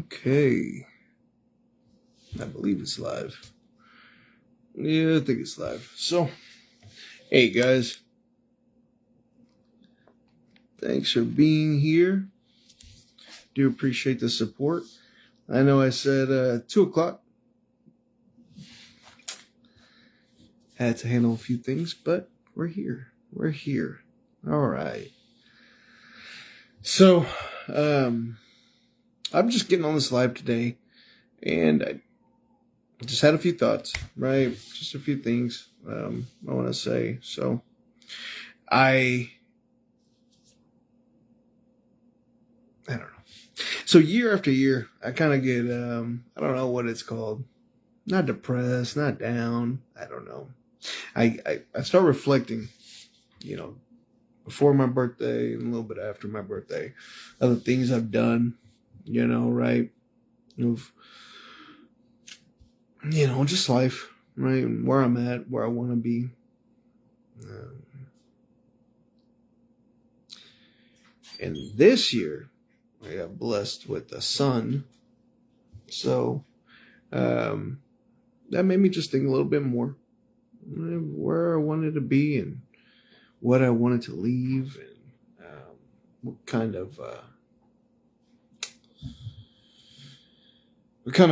Okay. I believe it's live. Yeah, I think it's live. So, hey guys. Thanks for being here. Do appreciate the support. I know I said 2 o'clock. Had to handle a few things, but we're here. We're here. All right. So, I'm just getting on this live today, and I just had a few thoughts, right? Just a few things I want to say. So, I don't know. So year after year, I kind of get, I don't know what it's called. Not depressed, not down. I don't know. I start reflecting, before my birthday and a little bit after my birthday, of the things I've done, right? Of, just life, right? And where I'm at, where I want to be. And this year, I got blessed with a son. So that made me just think a little bit more where I wanted to be and what I wanted to leave and what kind of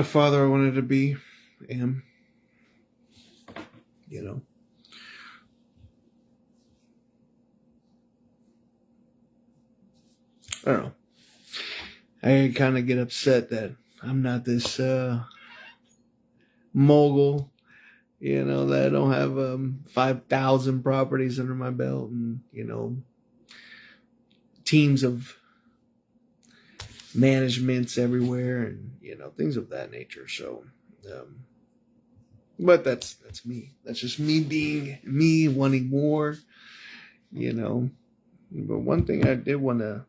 father I wanted to be. And I don't know. I kind of get upset that I'm not this mogul, that I don't have 5,000 properties under my belt and, teams of managements everywhere and, things of that nature. So, but that's me. That's just me being me, wanting more, But one thing I did want to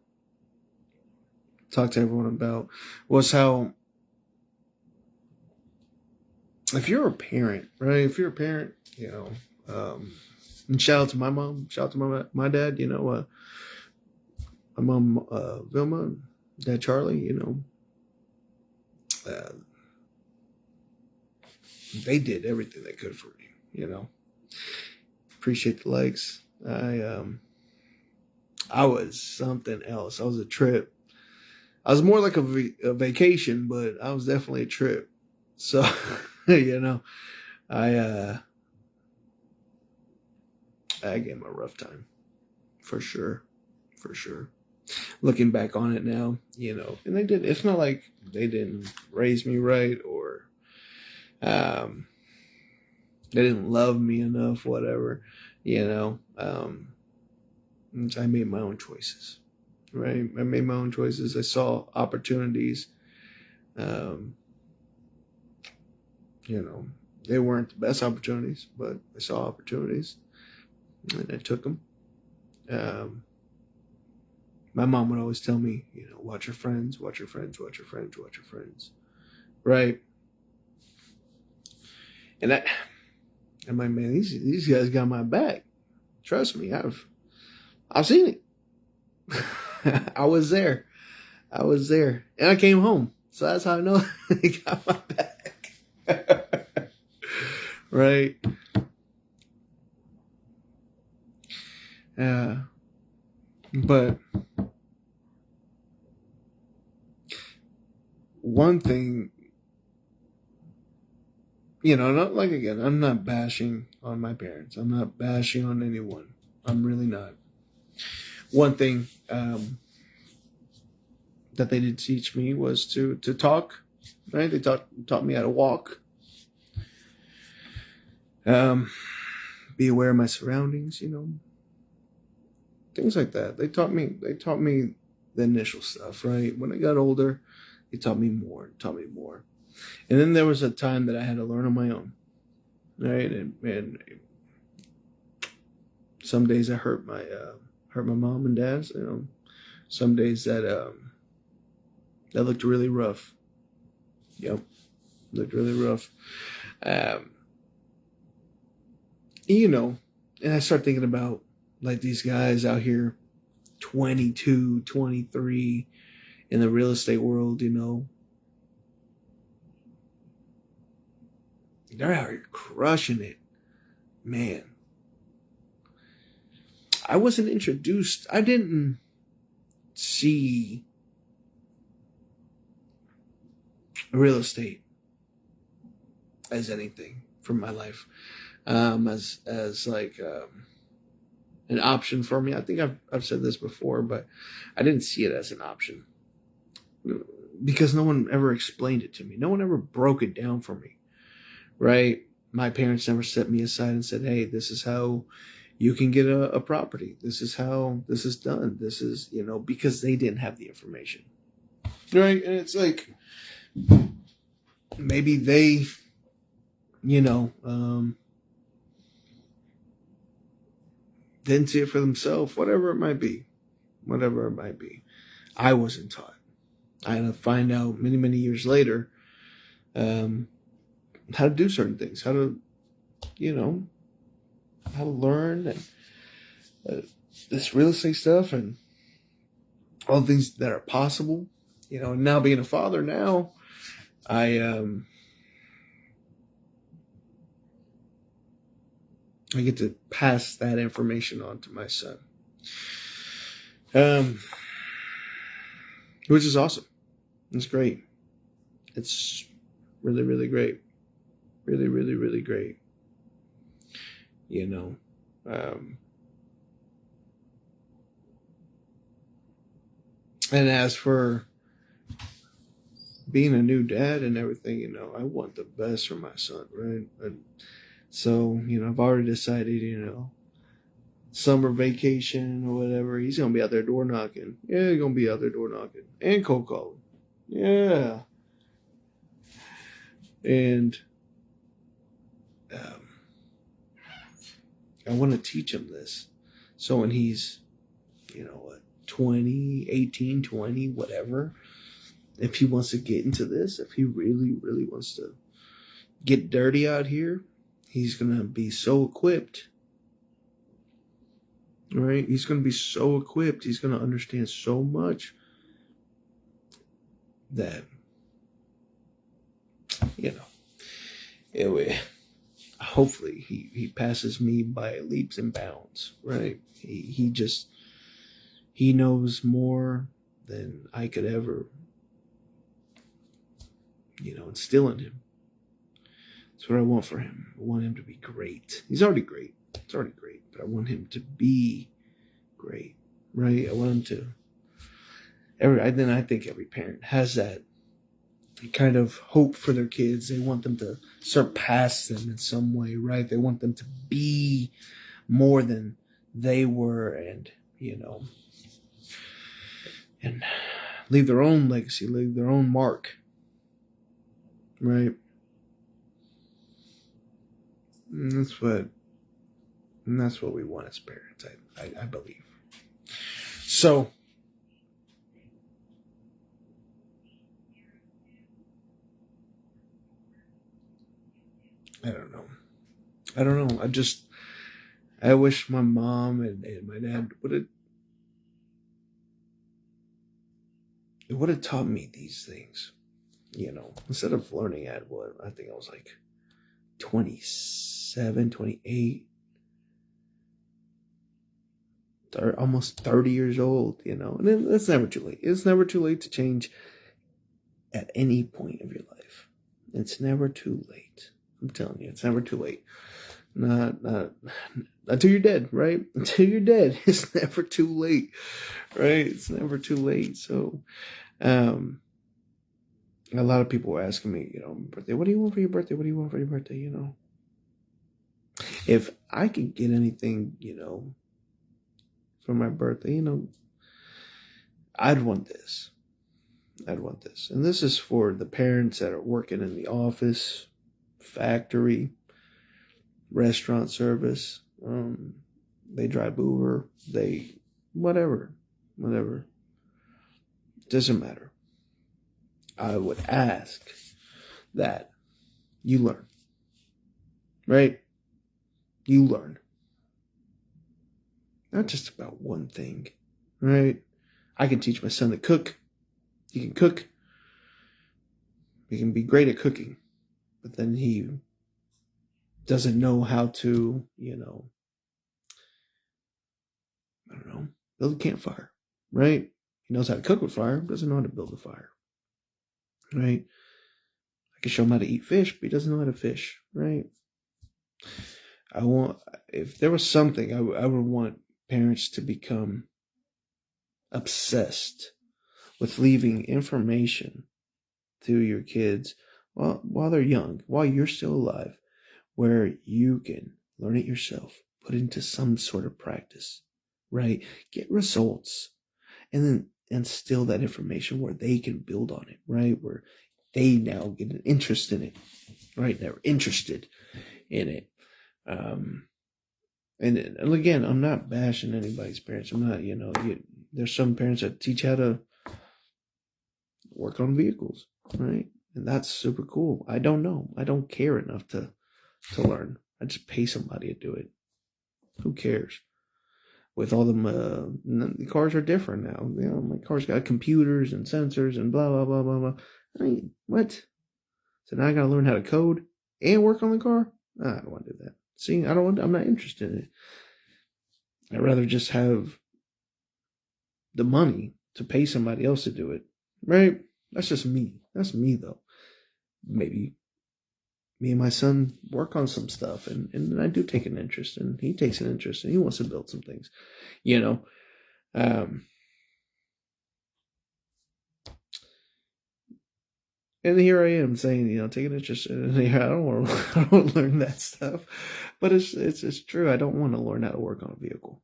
talk to everyone about was how, if you're a parent, right? If you're a parent, and shout out to my mom, shout out to my dad, my mom, Vilma, dad, Charlie, they did everything they could for me, appreciate the likes. I was something else. I was a trip. I was more like a vacation, but I was definitely a trip. So, I gave him a rough time, for sure. Looking back on it now, and they did. It's not like they didn't raise me right or they didn't love me enough, whatever, I made my own choices, right? I made my own choices. I saw opportunities. They weren't the best opportunities, but I saw opportunities and I took them. My mom would always tell me, watch your friends, watch your friends, watch your friends, watch your friends. Right. And I'm like, man, these guys got my back. Trust me, I've seen it. I was there. And I came home. So that's how I know they got my back. Right. But one thing, not like, again, I'm not bashing on my parents. I'm not bashing on anyone. I'm really not. One thing that they did teach me was to talk, right? They taught me how to walk. Be aware of my surroundings, things like that. They taught me the initial stuff, right? When I got older, they taught me more. And then there was a time that I had to learn on my own, right? And some days I hurt my mom and dad. Some days that looked really rough. Yep, looked really rough. And I start thinking about like these guys out here, 22, 23, in the real estate world, They're out here crushing it. Man. I wasn't introduced. I didn't see real estate as anything from my life. As like an option for me. I think I've said this before, but I didn't see it as an option because no one ever explained it to me. No one ever broke it down for me, right? My parents never set me aside and said, "Hey, this is how you can get a property. This is how this is done. This is," because they didn't have the information, right? And it's like maybe they, didn't see it for themselves, whatever it might be. I wasn't taught. I had to find out many, many years later how to do certain things, how to learn and this real estate stuff and all the things that are possible. And now being a father now, I get to pass that information on to my son. Which is awesome. It's great. It's really, really great. Really, really, really great. And as for being a new dad and everything, I want the best for my son, right? And so, I've already decided, summer vacation or whatever, he's going to be out there door knocking. Yeah, he's going to be out there door knocking. And cold calling. Yeah. And I want to teach him this. So when he's, 20, 18, 20, whatever, if he wants to get into this, if he really, really wants to get dirty out here, he's going to be so equipped, right? He's going to be so equipped. He's going to understand so much that, hopefully he passes me by leaps and bounds, right? He knows more than I could ever, instill in him. That's what I want for him. I want him to be great. He's already great. It's already great. But I want him to be great, right? I want him to. I think every parent has that kind of hope for their kids. They want them to surpass them in some way, right? They want them to be more than they were, and and leave their own legacy, leave their own mark, right? And that's what we want as parents, I believe. So, I don't know. I wish my mom and my dad would have taught me these things, instead of learning at I think I was like 27, 28, almost 30 years old, and it's never too late. It's never too late to change at any point of your life. It's never too late. I'm telling you, it's never too late. Not until you're dead, right? Until you're dead, it's never too late, right? It's never too late. So, a lot of people were asking me, birthday, what do you want for your birthday? What do you want for your birthday? If I could get anything, for my birthday, I'd want this. And this is for the parents that are working in the office, factory, restaurant service. They drive Uber. They, whatever. Doesn't matter. I would ask that you learn. Right? You learn. Not just about one thing. Right? I can teach my son to cook. He can cook. He can be great at cooking. But then he doesn't know how to, I don't know, build a campfire, right? He knows how to cook with fire, doesn't know how to build a fire, right? I can show him how to eat fish, but he doesn't know how to fish, right? If there was something, I would want parents to become obsessed with leaving information to your kids while they're young, while you're still alive, where you can learn it yourself, put into some sort of practice, right? Get results, and then instill that information where they can build on it, right? Where they now get an interest in it, right? They're interested in it. And again, I'm not bashing anybody's parents. I'm not, there's some parents that teach how to work on vehicles, right? And that's super cool. I don't know. I don't care enough to learn. I just pay somebody to do it. Who cares? With all them, the cars are different now. My car's got computers and sensors and blah, blah, blah, blah, blah. I mean, what? So now I gotta learn how to code and work on the car? I don't want to do that. See, I'm not interested in it. I'd rather just have the money to pay somebody else to do it, right? That's just me. That's me, though. Maybe me and my son work on some stuff, and I do take an interest, and he takes an interest, and he wants to build some things, And here I am saying, take an interest in it. I don't want to learn that stuff, but it's true. I don't want to learn how to work on a vehicle,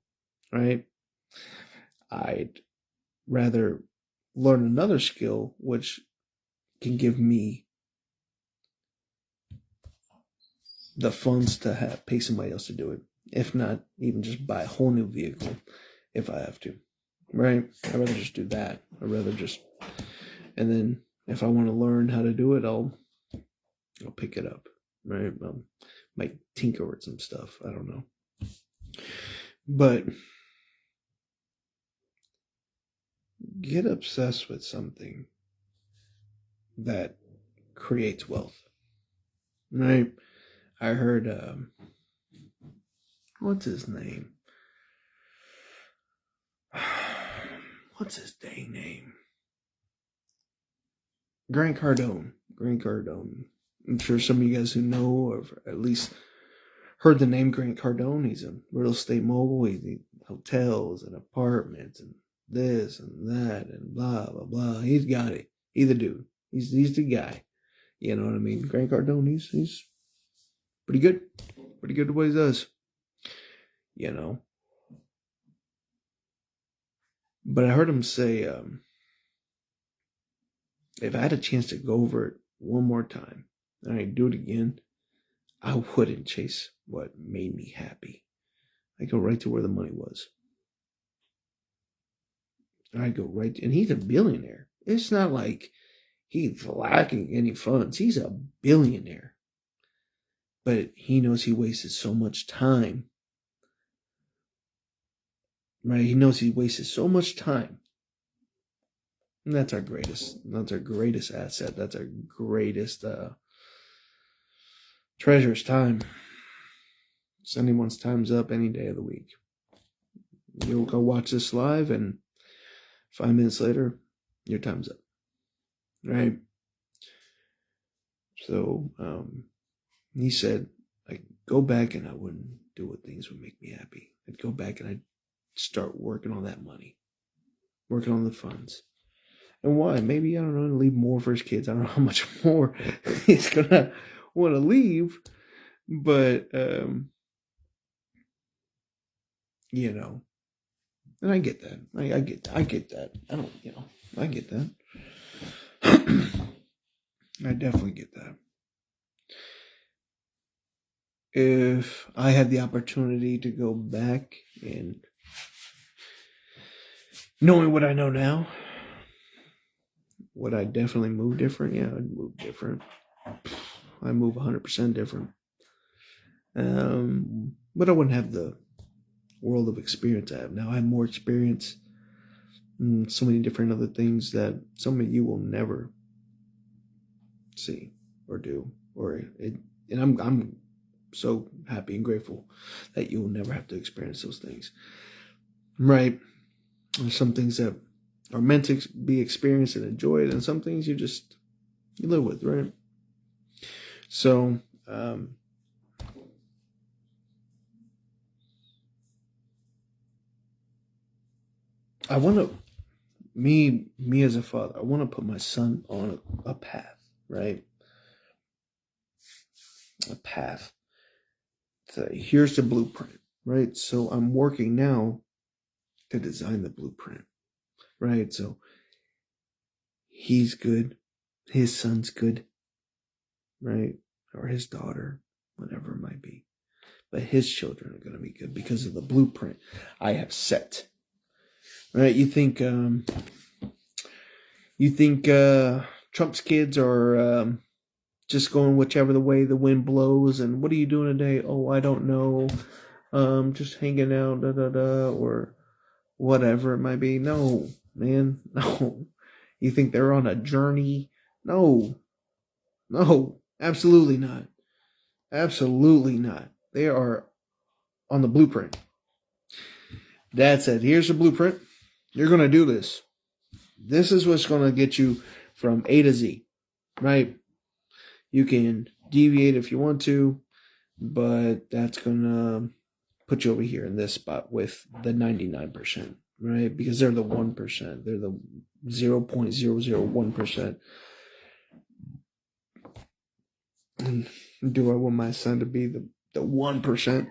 right? I'd rather learn another skill which can give me the funds to pay somebody else to do it. If not, even just buy a whole new vehicle if I have to, right? I'd rather just do that. And then if I want to learn how to do it, I'll pick it up, right? Might tinker with some stuff. I don't know. But get obsessed with something that creates wealth, right? I heard, what's his name? What's his dang name? Grant Cardone. I'm sure some of you guys who know, or at least heard the name Grant Cardone, he's a real estate mogul. He hotels and apartments and this and that and blah, blah, blah. He's got it. He's the dude. He's the guy. You know what I mean? Grant Cardone, he's pretty good. Pretty good at what he does. But I heard him say, if I had a chance to go over it one more time, and I'd do it again, I wouldn't chase what made me happy. I'd go right to where the money was. I'd go right, and he's a billionaire. It's not like he's lacking any funds. He's a billionaire. But he knows he wasted so much time. Right? He knows he wasted so much time. And that's our greatest asset. That's our greatest treasure's time. So anyone's time's up any day of the week. You'll go watch this live, and 5 minutes later, your time's up. Right? So he said, I'd go back and I wouldn't do what things would make me happy. I'd go back and I'd start working on that money, working on the funds. And why? Maybe, I don't know, leave more for his kids. I don't know how much more he's going to want to leave. But, and I get that. I get that. I get that. I definitely get that. If I had the opportunity to go back and knowing what I know now, would I definitely move different? Yeah, I'd move different. I move 100% different. But I wouldn't have the world of experience I have now. I have more experience in so many different other things that some of you will never see or do. And I'm so happy and grateful that you will never have to experience those things. Right? There's some things that are meant to be experienced and enjoyed, and some things you live with, right? So, I want to, me as a father, I want to put my son on a path, right? A path. So here's the blueprint, right? So I'm working now to design the blueprint, right? So he's good, his son's good, right? Or his daughter, whatever it might be. But his children are going to be good because of the blueprint I have set. Right? You think Trump's kids are just going whichever the way the wind blows, and what are you doing today? Oh, I don't know. Just hanging out, or whatever it might be. No, man, no. You think they're on a journey? No, absolutely not. Absolutely not. They are on the blueprint. Dad said, here's the blueprint. You're going to do this. This is what's going to get you from A to Z, right? You can deviate if you want to, but that's going to put you over here in this spot with the 99%, right? Because they're the 1%. They're the 0.001%. And do I want my son to be the 1%?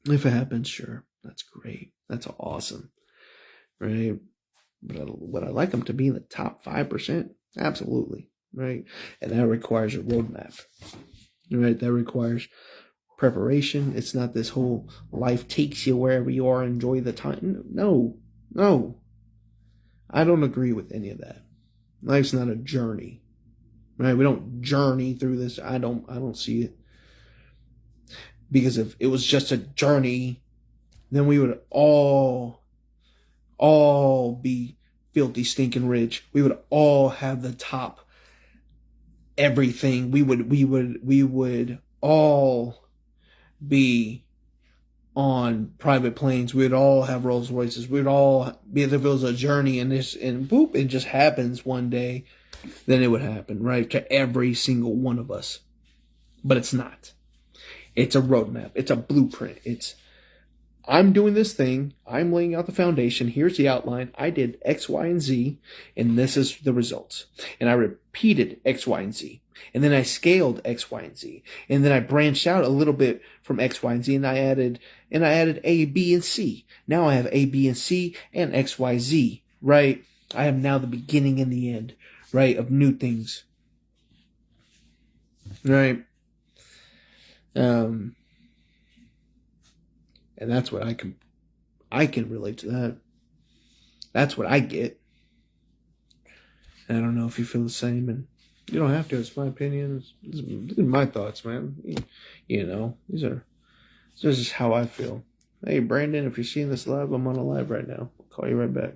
If it happens, sure. That's great. That's awesome. Right? But would I like him to be in the top 5%? Absolutely. Right? And that requires a roadmap. Right? That requires preparation. It's not this whole life takes you wherever you are, enjoy the time. No. I don't agree with any of that. Life's not a journey. Right? We don't journey through this. I don't see it. Because if it was just a journey, then we would all be filthy, stinking rich. We would all have the top everything. We would all be on private planes. We'd all have Rolls Royces. We'd all be, if it was a journey and boop, it just happens one day, then it would happen, right? To every single one of us. But it's not. It's a roadmap. It's a blueprint. I'm doing this thing. I'm laying out the foundation. Here's the outline. I did X, Y, and Z, and this is the results. And I repeated X, Y, and Z. And then I scaled X, Y, and Z. And then I branched out a little bit from X, Y, and Z, and I added A, B, and C. Now I have A, B, and C, and X, Y, Z, right? I have now the beginning and the end, right, of new things. Right? And that's what I can relate to that. That's what I get. And I don't know if you feel the same, and you don't have to. It's my opinion. These are my thoughts, man. You know, these are just how I feel. Hey, Brandon, if you're seeing this live, I'm on a live right now. I'll call you right back.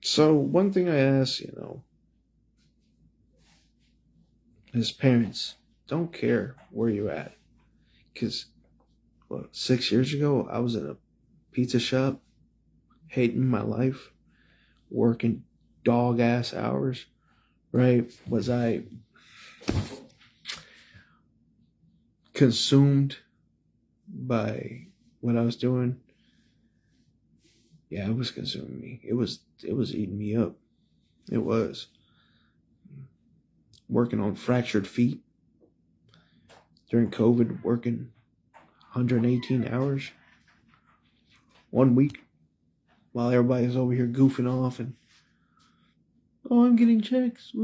So one thing I ask, as parents, don't care where you're at. Because, 6 years ago, I was in a pizza shop, hating my life, working dog-ass hours, right? Was I consumed by what I was doing? Yeah, it was consuming me. It was eating me up. It was. Working on fractured feet. During COVID, working 118 hours. 1 week. While everybody's over here goofing off and, I'm getting checks. Oh,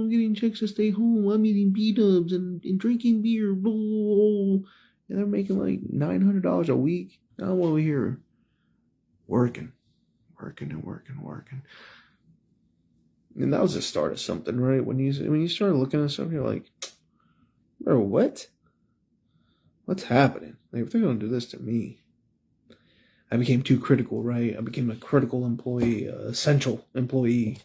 I'm getting checks to stay home. I'm eating B-dubs and drinking beer. Blah. And they're making like $900 a week. I'm over here working. And that was the start of something, right? When you start looking at stuff, you're like, bro, what? What's happening? Like, if they're going to do this to me. I became too critical, right? I became a critical employee, essential employee.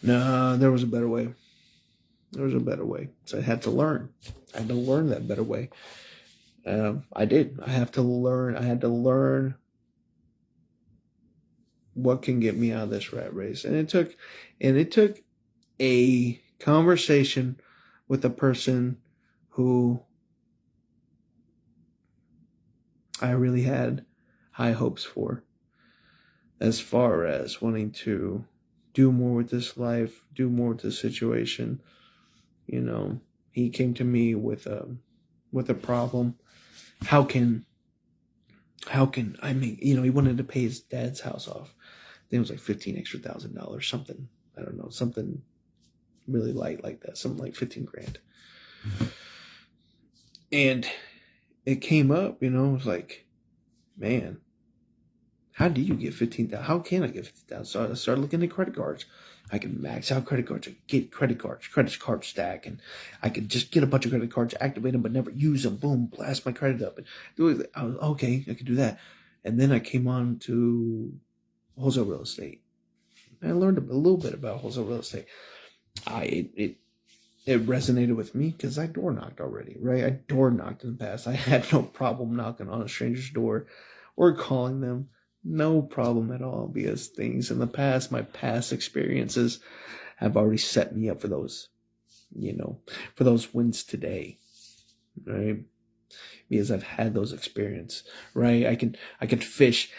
No, there was a better way. There was a better way. So I had to learn. I had to learn that better way. I did. I have to learn. I had to learn what can get me out of this rat race. And it took a conversation with a person who I really had high hopes for, as far as wanting to do more with this life, do more with this situation. You know, he came to me with a problem. How can I make, he wanted to pay his dad's house off. I think it was like $15,000 extra, something. I don't know, something really light like that, something like 15 grand. And it came up, it was like, man, how do you get 15,000? How can I get 15,000? So I started looking at credit cards. I can max out credit cards. I can get credit card stack, and I could just get a bunch of credit cards, activate them, but never use them. Boom, blast my credit up. And I was, okay, I could do that. And then I came on to wholesale real estate. I learned a little bit about wholesale real estate. It resonated with me because I door knocked already, right? I door knocked in the past. I had no problem knocking on a stranger's door or calling them. No problem at all, because things in the past, my past experiences have already set me up for those, for those wins today, right? Because I've had those experiences, right? I could fish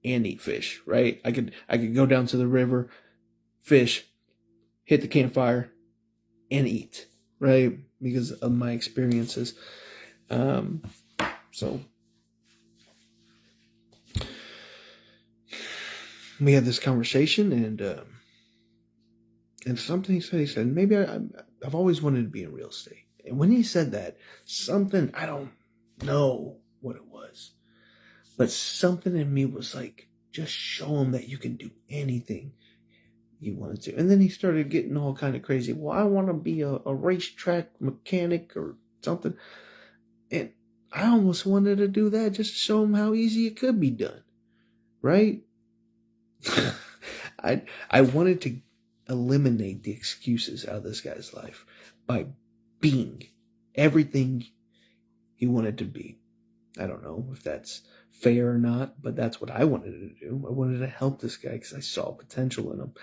and eat fish, right? I could go down to the river, fish, hit the campfire, and eat, right? Because of my experiences. So we had this conversation, and something he said, maybe I've always wanted to be in real estate. And when he said that, something, I don't know what it was, but something in me was like, just show him that you can do anything you wanted to. And then he started getting all kind of crazy. Well, I want to be a racetrack mechanic or something. And I almost wanted to do that just to show him how easy it could be done, right? I wanted to eliminate the excuses out of this guy's life by being everything he wanted to be. I don't know if that's fair or not, but that's what I wanted to do. I wanted to help this guy because I saw potential in him,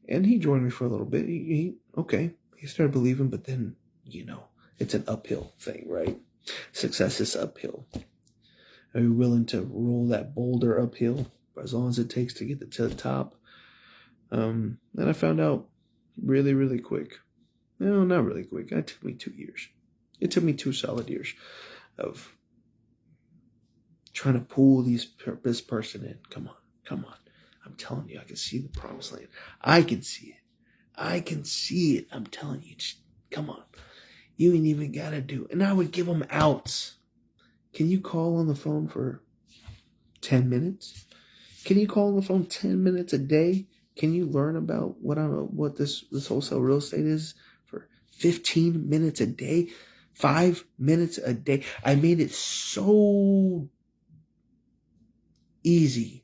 And he joined me for a little bit. He started believing, but then, it's an uphill thing, right? Success is uphill. Are you willing to roll that boulder uphill for as long as it takes to get to the top? And I found out really, really quick. No, not really quick. It took me 2 years. It took me 2 solid years of trying to pull this person in. Come on. I'm telling you, I can see the promised land. I can see it. I'm telling you, just, come on. You ain't even got to do it. And I would give them outs. Can you call on the phone for 10 minutes? Can you call on the phone 10 minutes a day? Can you learn about what this wholesale real estate is for 15 minutes a day? 5 minutes a day? I made it so easy.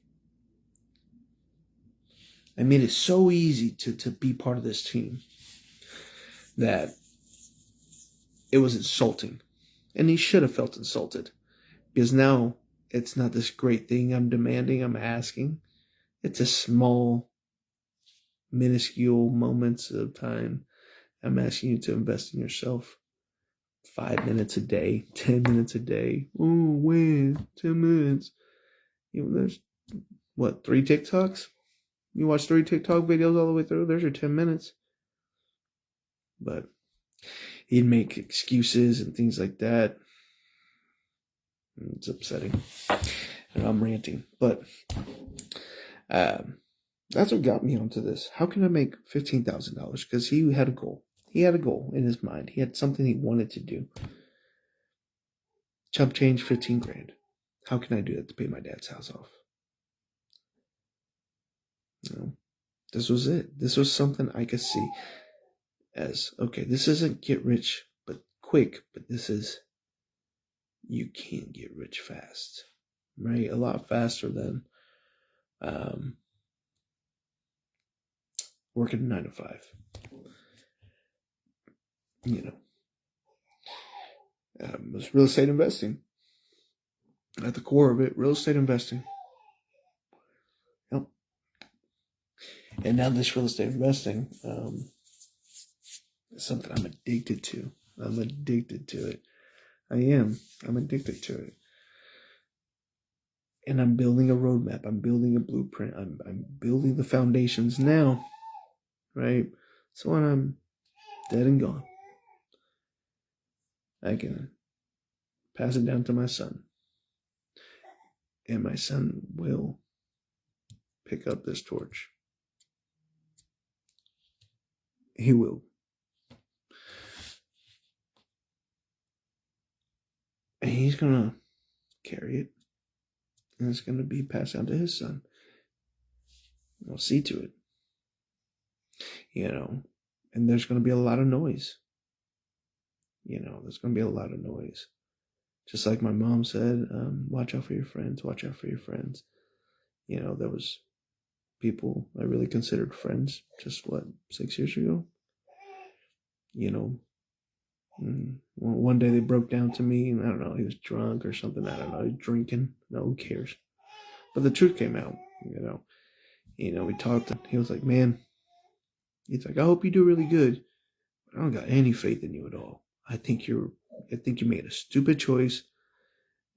I made it so easy to be part of this team that it was insulting. And he should have felt insulted. Because now it's not this great thing I'm demanding, I'm asking. It's a small, minuscule moments of time. I'm asking you to invest in yourself. 5 minutes a day, 10 minutes a day. Oh, when? 10 minutes. There's, 3 TikToks? You watch 3 TikTok videos all the way through, there's your 10 minutes. But he'd make excuses and things like that. It's upsetting. And I'm ranting. But that's what got me onto this. How can I make $15,000? Because he had a goal. He had a goal in his mind. He had something he wanted to do. Chump change, 15 grand. How can I do that to pay my dad's house off? This was it. This was something I could see as, okay, this isn't get rich but quick, but this is, you can't get rich fast. right? A lot faster than working a 9 to 5. It's real estate investing. At the core of it, real estate investing. Yep. And now this real estate investing is something I'm addicted to. I'm addicted to it. I am. I'm addicted to it. And I'm building a roadmap. I'm building a blueprint. I'm building the foundations now, right? So when I'm dead and gone, I can pass it down to my son. And my son will pick up this torch. He will. And he's going to carry it. And it's going to be passed down to his son. I'll see to it. And there's going to be a lot of noise. There's going to be a lot of noise. Just like my mom said, watch out for your friends, watch out for your friends. There was people I really considered friends just, 6 years ago? One day they broke down to me, and I don't know, he was drunk or something, I don't know, drinking, no, who cares? But the truth came out, we talked, and he was like, man, he's like, I hope you do really good, but I don't got any faith in you at all. I think you made a stupid choice,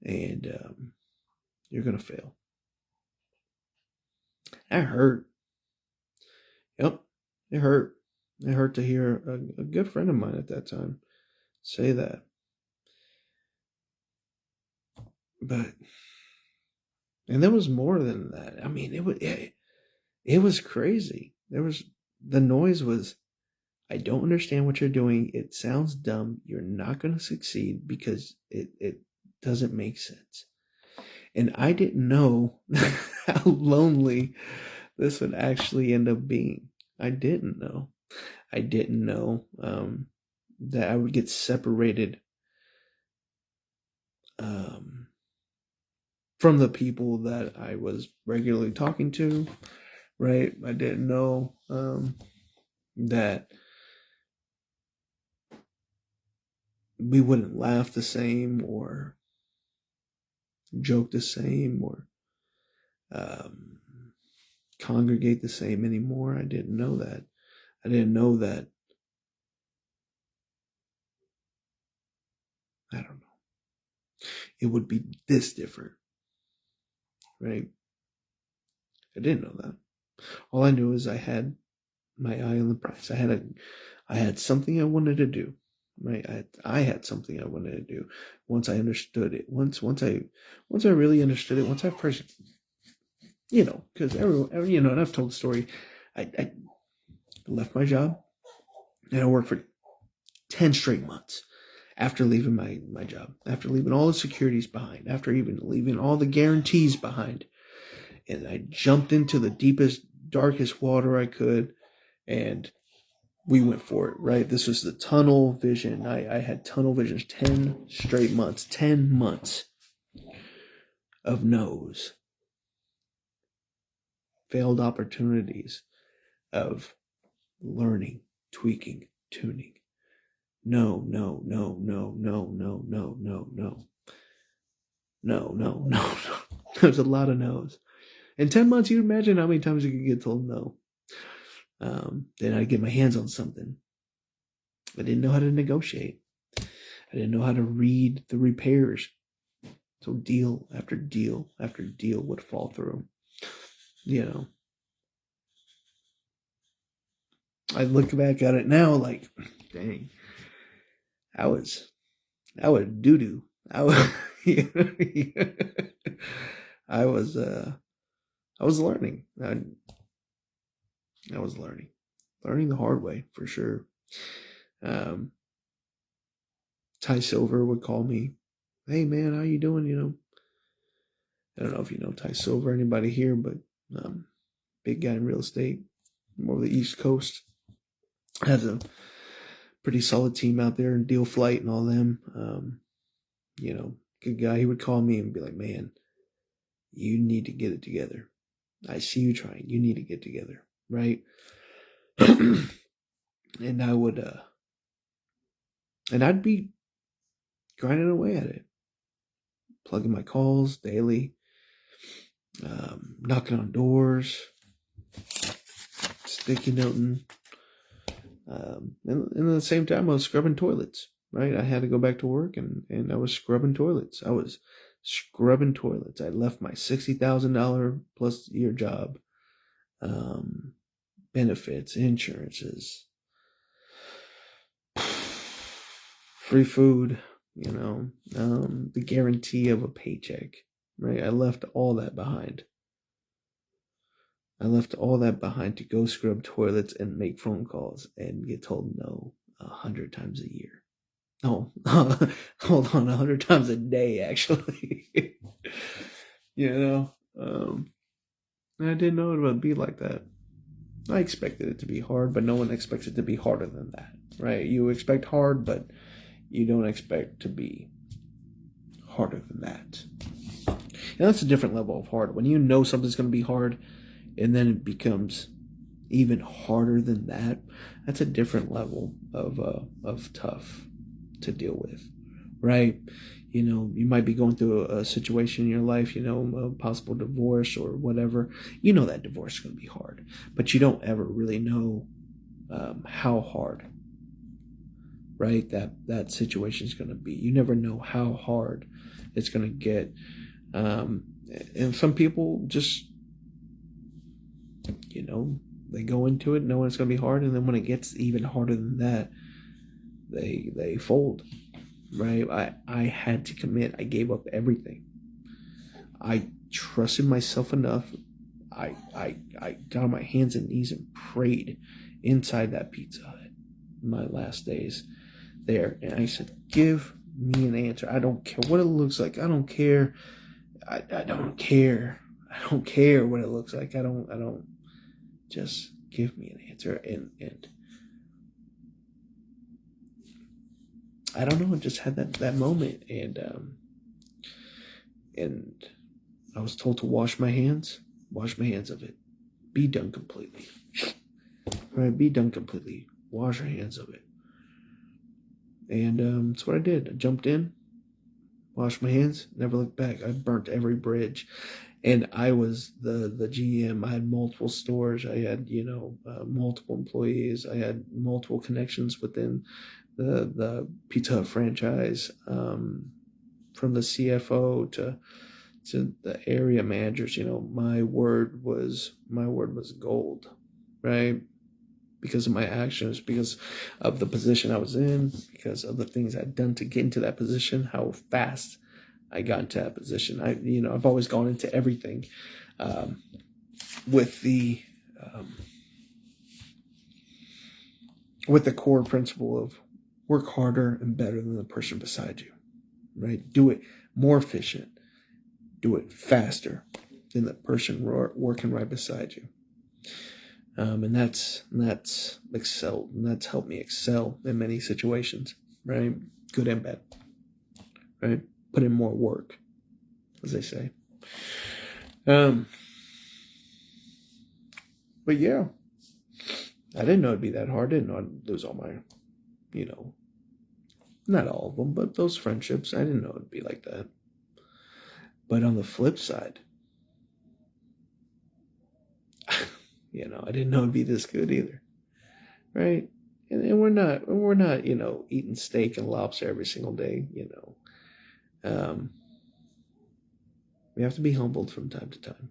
and you're going to fail. That hurt. Yep, it hurt. It hurt to hear a good friend of mine at that time say that. And there was more than that. I mean, it was crazy. The noise was, I don't understand what you're doing. It sounds dumb. You're not going to succeed because it doesn't make sense. And I didn't know how lonely this would actually end up being. I didn't know. I didn't know that I would get separated from the people that I was regularly talking to, right? I didn't know that we wouldn't laugh the same or joke the same or congregate the same anymore. I didn't know that. I didn't know that. I don't know. It would be this different, right? I didn't know that. All I knew is I had my eye on the prize. I had something I wanted to do, right? I had something I wanted to do. Once I understood it, once I really understood it, once I first, because everyone, and I've told the story. I left my job and I worked for 10 straight months after leaving my job, after leaving all the securities behind, after even leaving all the guarantees behind. And I jumped into the deepest, darkest water I could, and we went for it, right? This was the tunnel vision. I had tunnel visions 10 straight months, 10 months of no's, failed opportunities of learning, tweaking, tuning. No. There's a lot of no's. In 10 months, you imagine how many times you could get told no. Then I'd get my hands on something. I didn't know how to negotiate. I didn't know how to read the repairs. So deal after deal after deal would fall through. I look back at it now like, dang, I was doo-doo. I was learning. I was learning the hard way for sure. Ty Silver would call me, hey man, how you doing? I don't know if you know Ty Silver, anybody here, but big guy in real estate, more of the East Coast, has a pretty solid team out there in Deal Flight and all them. Good guy. He would call me and be like, man, You need to get it together. I see you trying. You need to get together, right? And I would, and I'd be grinding away at it, plugging my calls daily, knocking on doors, sticky noting. And at the same time, I was scrubbing toilets, right? I had to go back to work, and I was scrubbing toilets. I was scrubbing toilets. I left my $60,000 plus year job, benefits, insurances, free food, the guarantee of a paycheck, right? I left all that behind. I left all that behind to go scrub toilets and make phone calls and get told no 100 times a year. No, hold on, 100 times a day, actually. I didn't know it would be like that. I expected it to be hard, but no one expects it to be harder than that, right? You expect hard, but you don't expect to be harder than that. And that's a different level of hard. When you know something's going to be hard, and then it becomes even harder than that, that's a different level of tough to deal with, right? You might be going through a situation in your life, a possible divorce or whatever. You know that divorce is going to be hard, but you don't ever really know how hard, right, that situation is going to be. You never know how hard it's going to get. And some people just, they go into it knowing it's going to be hard, and then when it gets even harder than that, they fold, right? I had to commit. I gave up everything. I trusted myself enough. I got on my hands and knees and prayed inside that Pizza Hut my last days there, and I said, give me an answer. I don't care what it looks like. I don't care. I don't care. I don't care what it looks like. I don't. Just give me an answer. And I don't know. I just had that moment, and I was told to wash my hands of it. Be done completely. Right? Be done completely. Wash your hands of it. And that's what I did. I jumped in, washed my hands, never looked back. I burnt every bridge. And I was the GM. I had multiple stores. I had, multiple employees. I had multiple connections within the Pizza Hut franchise, from the CFO to the area managers. My word was gold, right? Because of my actions, because of the position I was in, because of the things I'd done to get into that position, how fast I got into that position. I've always gone into everything with the core principle of work harder and better than the person beside you, right? Do it more efficient, do it faster than the person working right beside you. And that's excelled, and that's helped me excel in many situations, right? Good and bad, right? Put in more work, as they say. But yeah, I didn't know it'd be that hard. I didn't know I'd lose all my, not all of them, but those friendships. I didn't know it'd be like that. But on the flip side, I didn't know it'd be this good either, right? And we're not, eating steak and lobster every single day, we have to be humbled from time to time.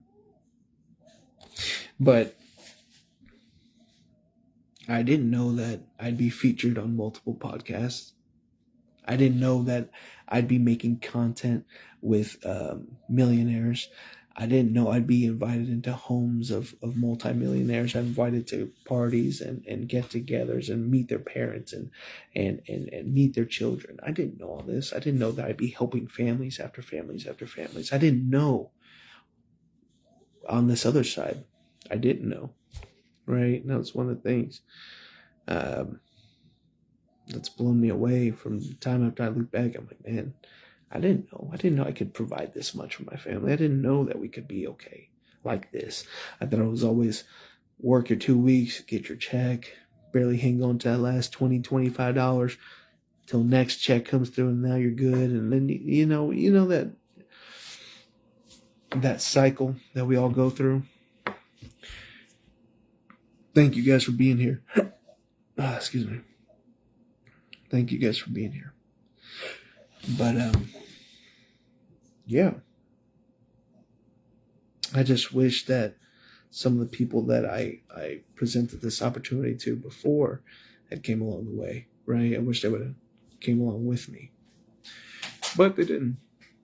But I didn't know that I'd be featured on multiple podcasts. I didn't know that I'd be making content with millionaires. I didn't know I'd be invited into homes of multimillionaires. I'm invited to parties and get-togethers and meet their parents and meet their children. I didn't know all this. I didn't know that I'd be helping families after families after families. I didn't know on this other side. I didn't know, right? And that was one of the things that's blown me away from the time after I look back. I'm like, man, I didn't know. I didn't know I could provide this much for my family. I didn't know that we could be okay like this. I thought it was always work your 2 weeks, get your check, barely hang on to that last $20, $25 till next check comes through, and now you're good. And then that cycle that we all go through. Thank you guys for being here. Excuse me. Thank you guys for being here. But yeah, I just wish that some of the people that I presented this opportunity to before had came along the way, right? I wish they would have came along with me, but they didn't.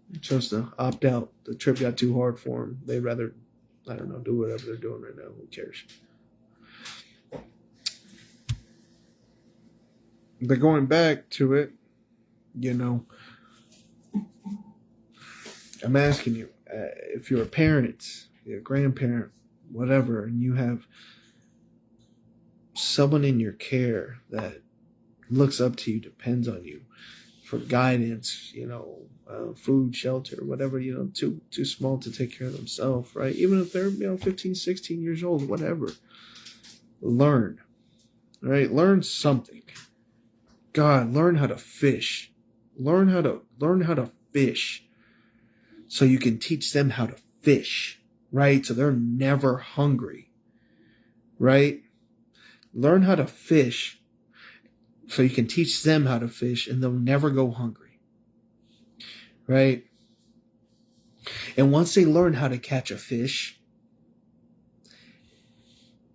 They chose to opt out. The trip got too hard for them. They'd rather, I don't know, do whatever they're doing right now. Who cares? But going back to it, I'm asking you, if you're a parent, you're a grandparent, whatever, and you have someone in your care that looks up to you, depends on you for guidance, food, shelter, whatever, too small to take care of themselves, right? Even if they're, 15, 16 years old, whatever. Learn, right? Learn something. God, learn how to fish. Learn how to fish so you can teach them how to fish, right? So they're never hungry, right? Learn how to fish so you can teach them how to fish and they'll never go hungry, right? And once they learn how to catch a fish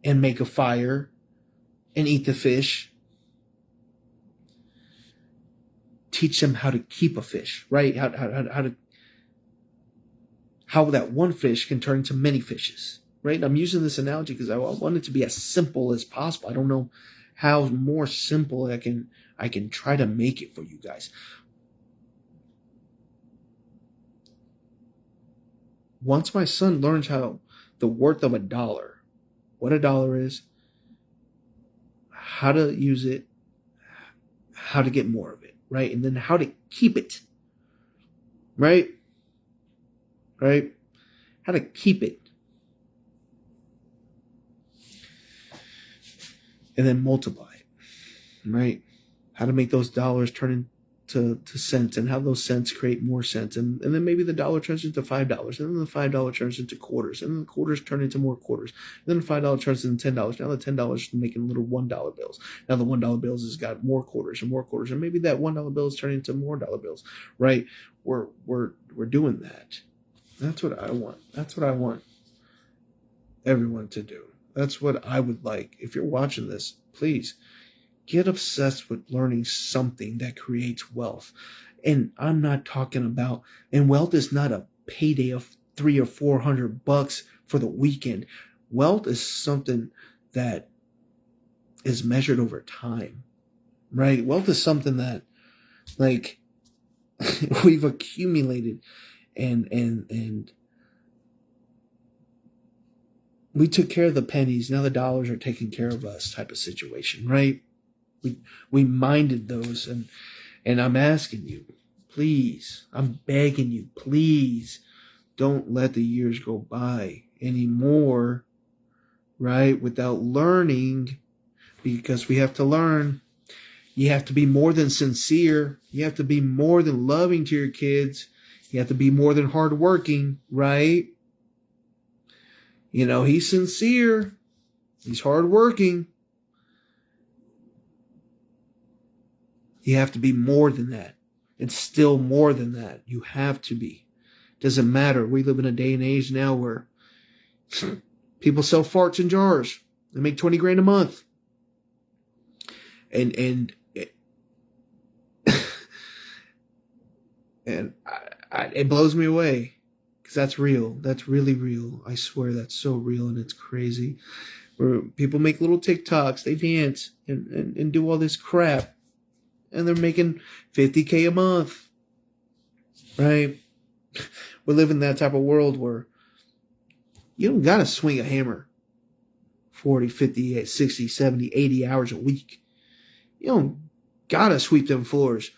and make a fire and eat the fish, teach them how to keep a fish, right? How that one fish can turn into many fishes, right? And I'm using this analogy because I want it to be as simple as possible. I don't know how more simple I can try to make it for you guys. Once my son learns how the worth of $1, what $1 is, how to use it, how to get more of it, right? And then how to keep it, right? Right? How to keep it. And then multiply it, right? How to make those dollars turn into cents, and how those cents create more cents. And then maybe the dollar turns into $5, and then the $5 turns into quarters, and then the quarters turn into more quarters. And then the $5 turns into $10. Now the $10 is making little $1 bills. Now the $1 bills has got more quarters, and maybe that $1 bill is turning into more dollar bills, right? We're doing that. That's what I want. That's what I want everyone to do. That's what I would like. If you're watching this, please get obsessed with learning something that creates wealth. And I'm not talking about, and wealth is not a payday of $300 or $400 for the weekend. Wealth is something that is measured over time, right? Wealth is something that, like, we've accumulated and we took care of the pennies. Now the dollars are taking care of us, type of situation, right? We minded those, and I'm asking you, please, I'm begging you, please don't let the years go by anymore, right? Without learning, because we have to learn. You have to be more than sincere. You have to be more than loving to your kids. You have to be more than hardworking, right? He's sincere. He's hardworking. You have to be more than that. It's still more than that. You have to be. Doesn't matter. We live in a day and age now where people sell farts in jars. They make 20 grand a month. And it blows me away because that's real. That's really real. I swear that's so real, and it's crazy. Where people make little TikToks, they dance and do all this crap, and they're making $50K a month, right? We live in that type of world where you don't got to swing a hammer 40, 50, 60, 70, 80 hours a week. You don't got to sweep them floors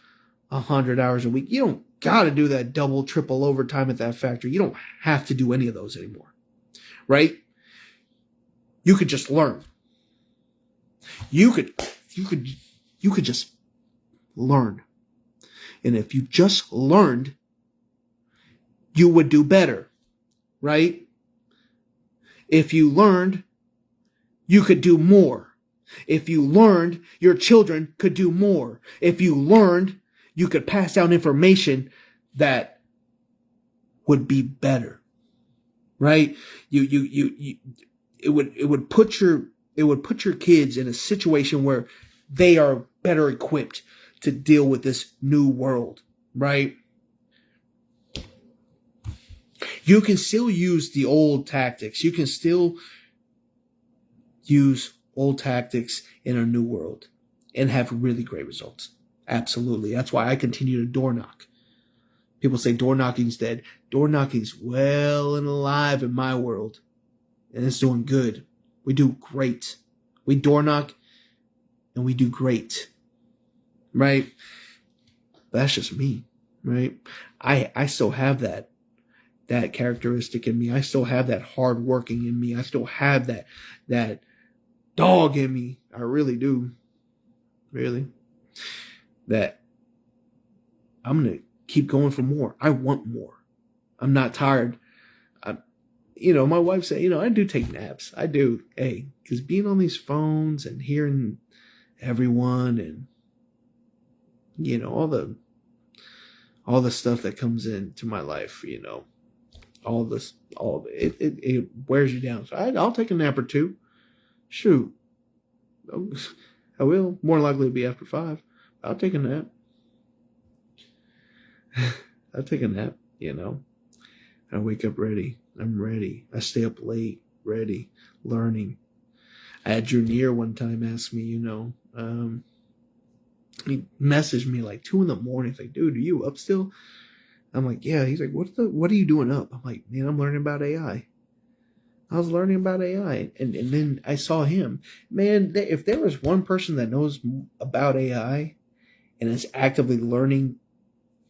100 hours a week. You don't got to do that double, triple overtime at that factory. You don't have to do any of those anymore, right? You could just learn. You could just learn. And if you just learned, you would do better, right? If you learned, you could do more. If you learned, your children could do more. If you learned, you could pass down information that would be better, right? It would put your kids in a situation where they are better equipped to deal with this new world, right? You can still use the old tactics. You can still use old tactics in a new world and have really great results. Absolutely. That's why I continue to door knock. People say door knocking's dead. Door knocking's well and alive in my world. And it's doing good. We do great. We door knock and we do great. Right? But that's just me. Right? I still have that characteristic in me. I still have that hard working in me. I still have that dog in me. I really do. Really. That I'm going to keep going for more. I want more. I'm not tired. My wife said, I do take naps. I do. Hey, because being on these phones and hearing everyone and, all the stuff that comes into my life, all it wears you down. So I'll take a nap or two. Shoot. I will. More likely to be after 5. I'll take a nap. I'll take a nap, I wake up ready. I'm ready. I stay up late, ready, learning. I had Drew Neer one time ask me, he messaged me like 2 a.m. He's like, dude, are you up still? I'm like, yeah. He's like, what are you doing up? I'm like, man, I'm learning about AI. I was learning about AI. And then I saw him. Man, if there was one person that knows about AI and is actively learning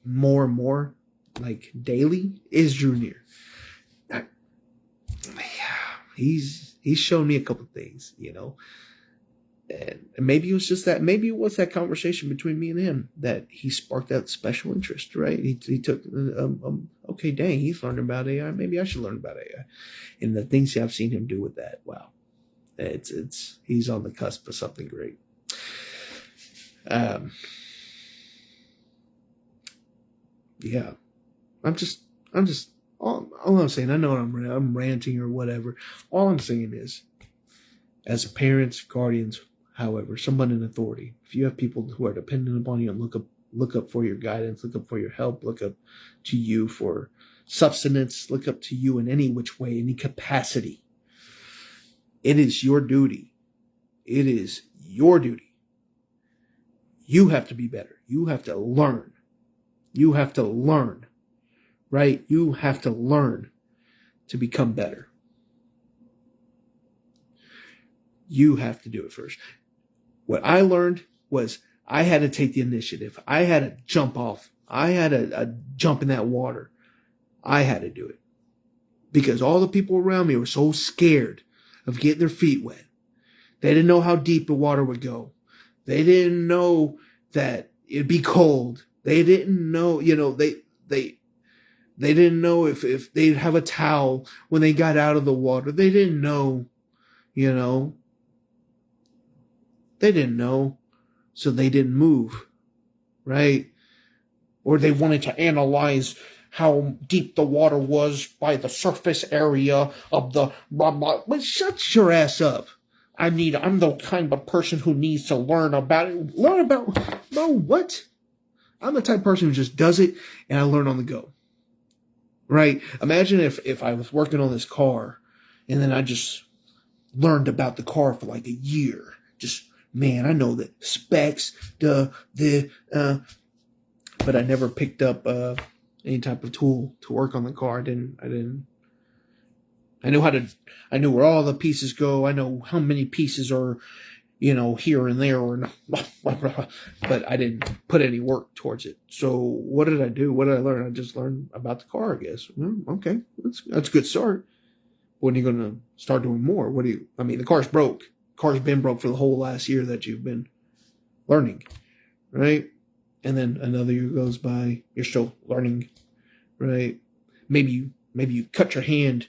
more and more, like daily, is Drew Neer. He's shown me a couple of things, and maybe it was just that. Maybe it was that conversation between me and him that he sparked that special interest, right? He took, okay, dang, he's learning about AI. Maybe I should learn about AI. And the things I've seen him do with that, wow, he's on the cusp of something great. Yeah, I'm just all I'm saying. I know I'm ranting or whatever. All I'm saying is, as parents, guardians, however, someone in authority, if you have people who are dependent upon you and look up for your guidance, look up for your help, look up to you for sustenance, look up to you in any which way, any capacity, it is your duty. It is your duty. You have to be better. You have to learn. You have to learn, right? You have to learn to become better. You have to do it first. What I learned was I had to take the initiative. I had to jump off. I had to jump in that water. I had to do it. Because all the people around me were so scared of getting their feet wet. They didn't know how deep the water would go. They didn't know that it'd be cold. They didn't know, they didn't know if they'd have a towel when they got out of the water. They didn't know, they didn't know, so they didn't move, right? Or they wanted to analyze how deep the water was by the surface area of the blah, blah. But shut your ass up. I'm the kind of person who needs to learn about it. No, what? I'm the type of person who just does it and I learn on the go. Right? Imagine if I was working on this car and then I just learned about the car for like a year. Just, man, I know the specs, but I never picked up any type of tool to work on the car. I knew where all the pieces go. I know how many pieces are here and there, or not, but I didn't put any work towards it. So what did I do? What did I learn? I just learned about the car, I guess. Okay, that's a good start. When are you going to start doing more? The car's broke. The car's been broke for the whole last year that you've been learning, right? And then another year goes by, you're still learning, right? Maybe you cut your hand,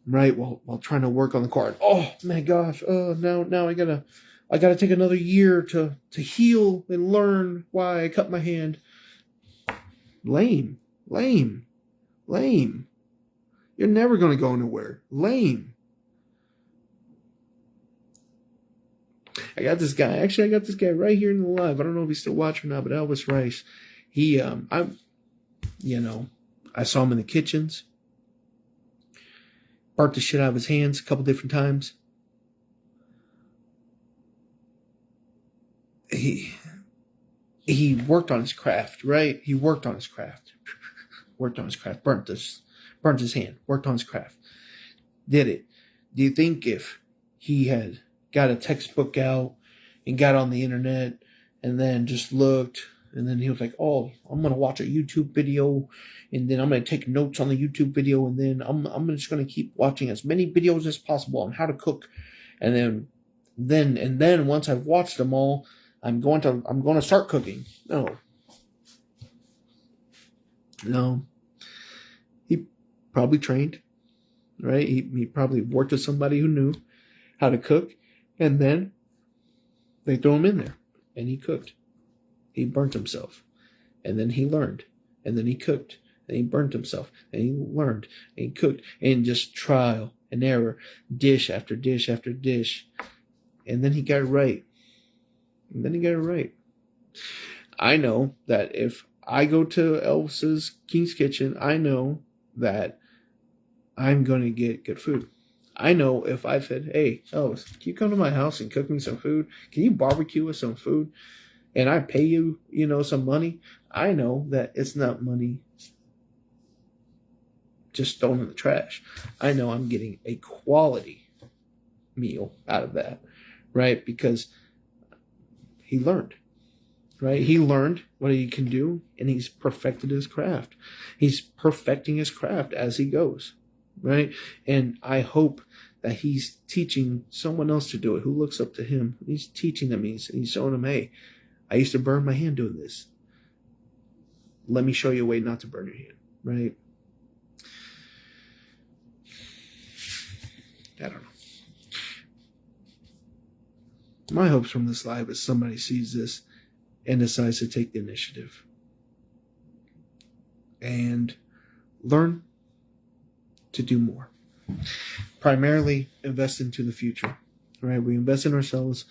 right, while trying to work on the car. Oh my gosh! Oh, now I gotta take another year to heal and learn why I cut my hand. Lame. You're never gonna go anywhere. Lame. I got this guy right here in the live. I don't know if he's still watching or not, but Elvis Rice. He, I saw him in the kitchens. Burnt the shit out of his hands a couple different times. He worked on his craft, right? He worked on his craft. Burnt his hand. Worked on his craft. Did it. Do you think if he had got a textbook out and got on the internet and then just looked, and then he was like, oh, I'm going to watch a YouTube video, and then I'm going to take notes on the YouTube video, and then I'm just going to keep watching as many videos as possible on how to cook. And then once I've watched them all, I'm going to start cooking. No. He probably trained, right? He probably worked with somebody who knew how to cook, and then they threw him in there, and he cooked. He burnt himself, and then he learned, and then he cooked, and he burnt himself, and he learned, and he cooked, and just trial and error, dish after dish after dish, and then he got it right. I know that if I go to Elvis's King's Kitchen, I know that I'm going to get good food. I know if I said, hey, Elvis, can you come to my house and cook me some food? Can you barbecue with some food? And I pay you, some money. I know that it's not money just thrown in the trash. I know I'm getting a quality meal out of that, right? Because he learned, right? He learned what he can do, and he's perfected his craft. He's perfecting his craft as he goes, right? And I hope that he's teaching someone else to do it who looks up to him. He's teaching them. He's showing them, hey, I used to burn my hand doing this. Let me show you a way not to burn your hand, right? I don't know. My hopes from this live is somebody sees this and decides to take the initiative and learn to do more. Primarily invest into the future, right? We invest in ourselves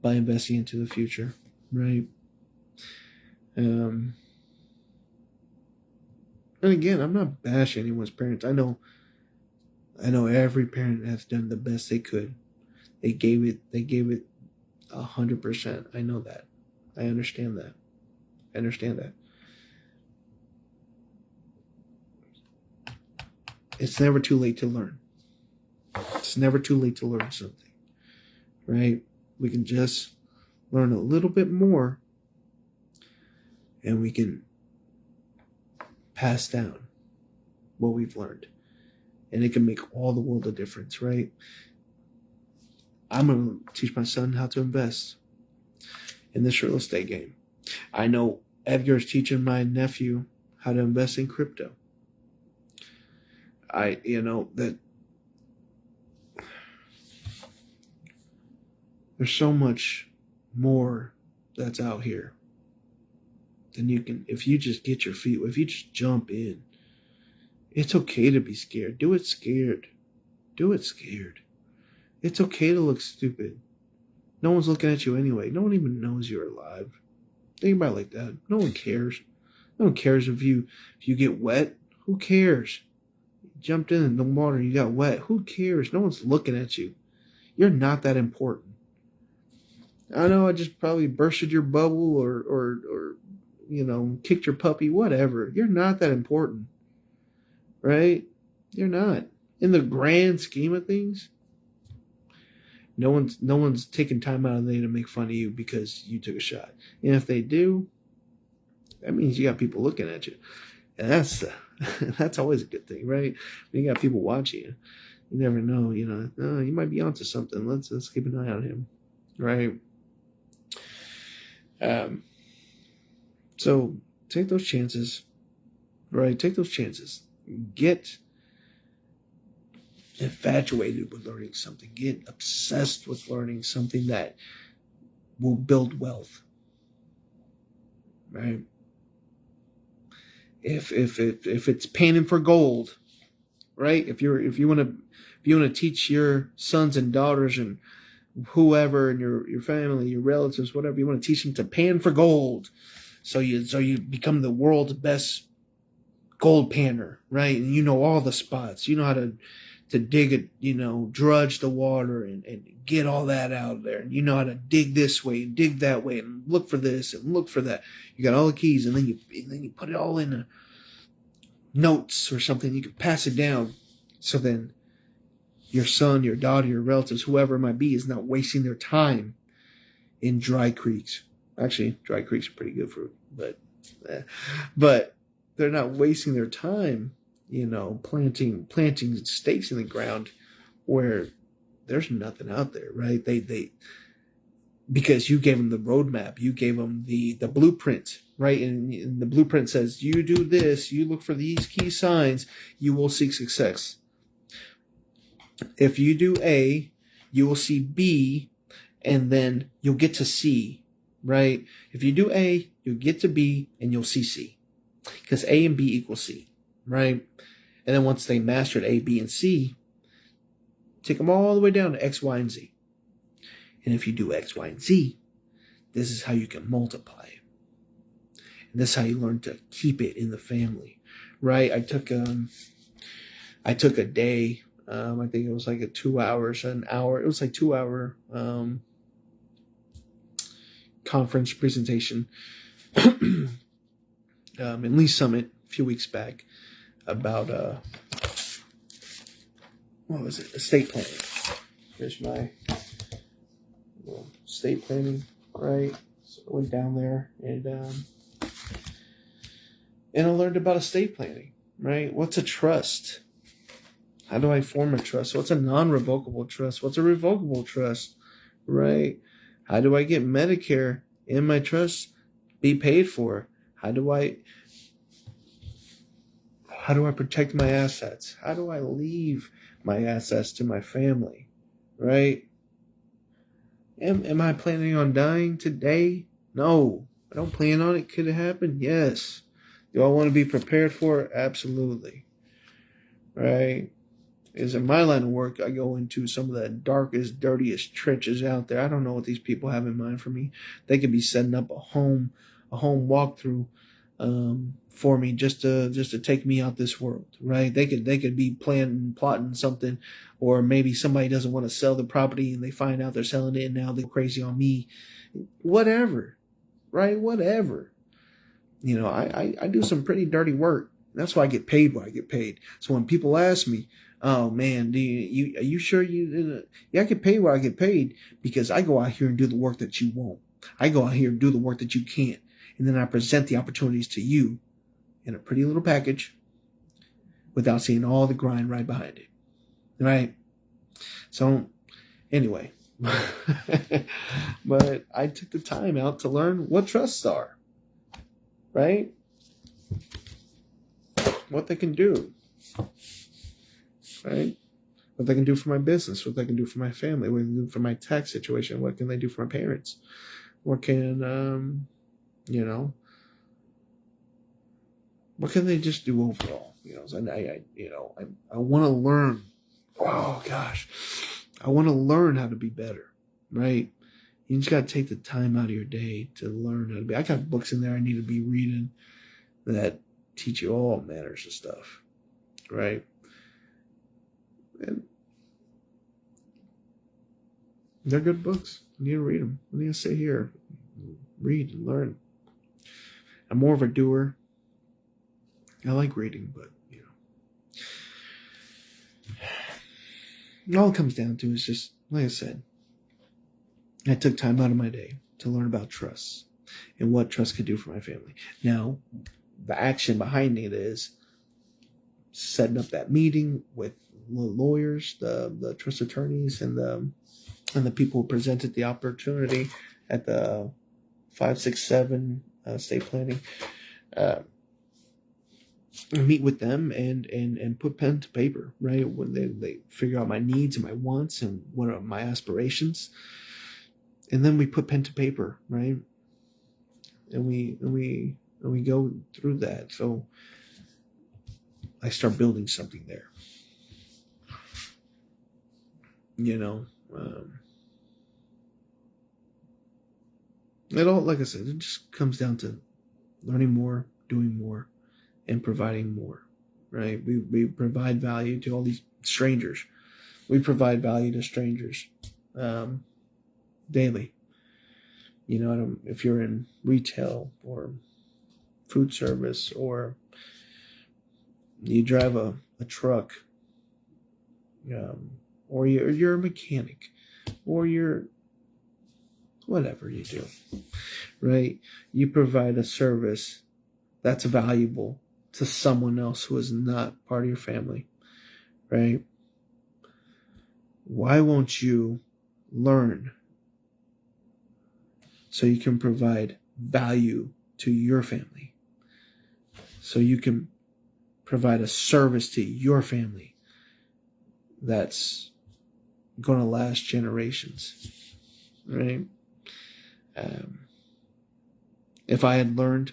by investing into the future, right? And again, I'm not bashing anyone's parents. I know every parent has done the best they could. They gave it 100%. I know that. I understand that. It's never too late to learn. It's never too late to learn something, right? We can just learn a little bit more, and we can pass down what we've learned, and it can make all the world a difference, right? I'm going to teach my son how to invest in this real estate game. I know Edgar's teaching my nephew how to invest in crypto. That there's so much more that's out here than you can, if you just get your feet, if you just jump in. It's okay to be scared. Do it scared. It's okay to look stupid. No one's looking at you anyway. No one even knows you're alive. Think about it like that. No one cares. No one cares if you get wet. Who cares? You jumped in the water and you got wet. Who cares? No one's looking at you. You're not that important. I know I just probably bursted your bubble or kicked your puppy, whatever. You're not that important. Right? You're not. In the grand scheme of things. No one's taking time out of the day to make fun of you because you took a shot. And if they do, that means you got people looking at you. And that's always a good thing, right? When you got people watching you. You never know, you might be onto something. Let's keep an eye on him. Right? So take those chances. Right? Take those chances. Get infatuated with learning something. Get obsessed with learning something that will build wealth. Right? If it's panning for gold, right? If you want to teach your sons and daughters and whoever in your family, your relatives, whatever, you want to teach them to pan for gold, so you become the world's best gold panner, right? And you know all the spots. You know how to dig it, drudge the water and get all that out there. And you know how to dig this way and dig that way and look for this and look for that. You got all the keys, and then you put it all in notes or something. You can pass it down, so then your son, your daughter, your relatives, whoever it might be, is not wasting their time in dry creeks. Actually, dry creeks are pretty good for it, but they're not wasting their time, planting stakes in the ground where there's nothing out there, right? They because you gave them the roadmap, you gave them the blueprint, right? And the blueprint says, you do this, you look for these key signs, you will seek success. If you do A, you will see B, and then you'll get to C, right? If you do A, you'll get to B, and you'll see C. Because A and B equal C, right? And then once they mastered A, B, and C, take them all the way down to X, Y, and Z. And if you do X, Y, and Z, this is how you can multiply it. And this is how you learn to keep it in the family, right? I took a day. I think it was like an hour. It was like 2 hour conference presentation in Lee Summit a few weeks back about what was it? Estate planning. Here's my estate planning, right? So I went down there and I learned about estate planning, right? What's a trust? How do I form a trust? What's a non-revocable trust? What's a revocable trust, right? How do I get Medicare in my trust be paid for? How do I protect my assets? How do I leave my assets to my family, right? Am I planning on dying today? No. I don't plan on it. Could it happen? Yes. Do I want to be prepared for it? Absolutely. Right? Because in my line of work, I go into some of the darkest, dirtiest trenches out there. I don't know what these people have in mind for me. They could be setting up a home walkthrough for me just to take me out this world, right? They could be plotting something, or maybe somebody doesn't want to sell the property and they find out they're selling it and now they're crazy on me. Whatever, right? Whatever. I do some pretty dirty work. That's why I get paid what I get paid. So when people ask me, "Oh man, are you sure you?" Yeah, I get paid what I get paid because I go out here and do the work that you won't. I go out here and do the work that you can't, and then I present the opportunities to you in a pretty little package without seeing all the grind right behind it. Right? So anyway, but I took the time out to learn what trusts are. Right? What they can do. Right? What they can do for my business, what they can do for my family, what they can do for my tax situation, what can they do for my parents? What can, what can they just do overall? I want to learn. Oh gosh, I want to learn how to be better, right? You just got to take the time out of your day to learn how to be. I got books in there I need to be reading that teach you all manners of stuff, right? And they're good books. You need to read them. You need to sit here, read and learn. I'm more of a doer. I like reading, but all it comes down to is just, like I said, I took time out of my day to learn about trust and what trust could do for my family. Now, the action behind it is setting up that meeting with the lawyers, the trust attorneys, and the people who presented the opportunity at the 567 state planning. Meet with them and put pen to paper, right? When they figure out my needs and my wants and what are my aspirations, and then we put pen to paper, right? And we go through that. So I start building something there. You know, it all, like I said, it just comes down to learning more, doing more, and providing more, right? We provide value to all these strangers. We provide value to strangers daily. You know, if you're in retail or food service, or you drive a truck, or you're a mechanic, or you're whatever you do, right? You provide a service that's valuable to someone else who is not part of your family, right? Why won't you learn so you can provide value to your family? So you can provide a service to your family that's going to last generations, right? If I had learned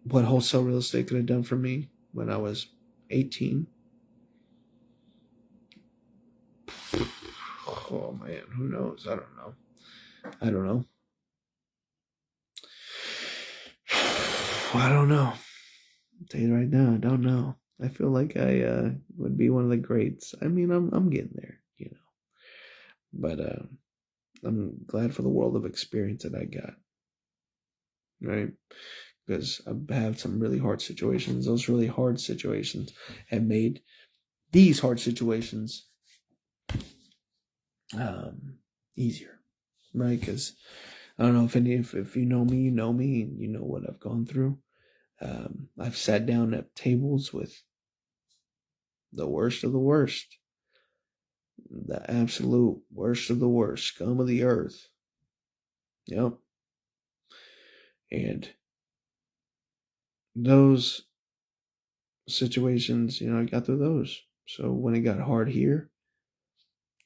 what wholesale real estate could have done for me when I was 18, oh man, who knows? I don't know. I don't know. I'll tell you right now, I don't know. I feel like I would be one of the greats. I mean, I'm getting there, you know. But I'm glad for the world of experience that I got, right? Because I've had some really hard situations. Those really hard situations have made these hard situations easier, right? Because I don't know if you know me, and you know what I've gone through. I've sat down at tables with the worst of the worst, the absolute worst of the worst, scum of the earth. Yep. And those situations, you know, I got through those. So when it got hard here,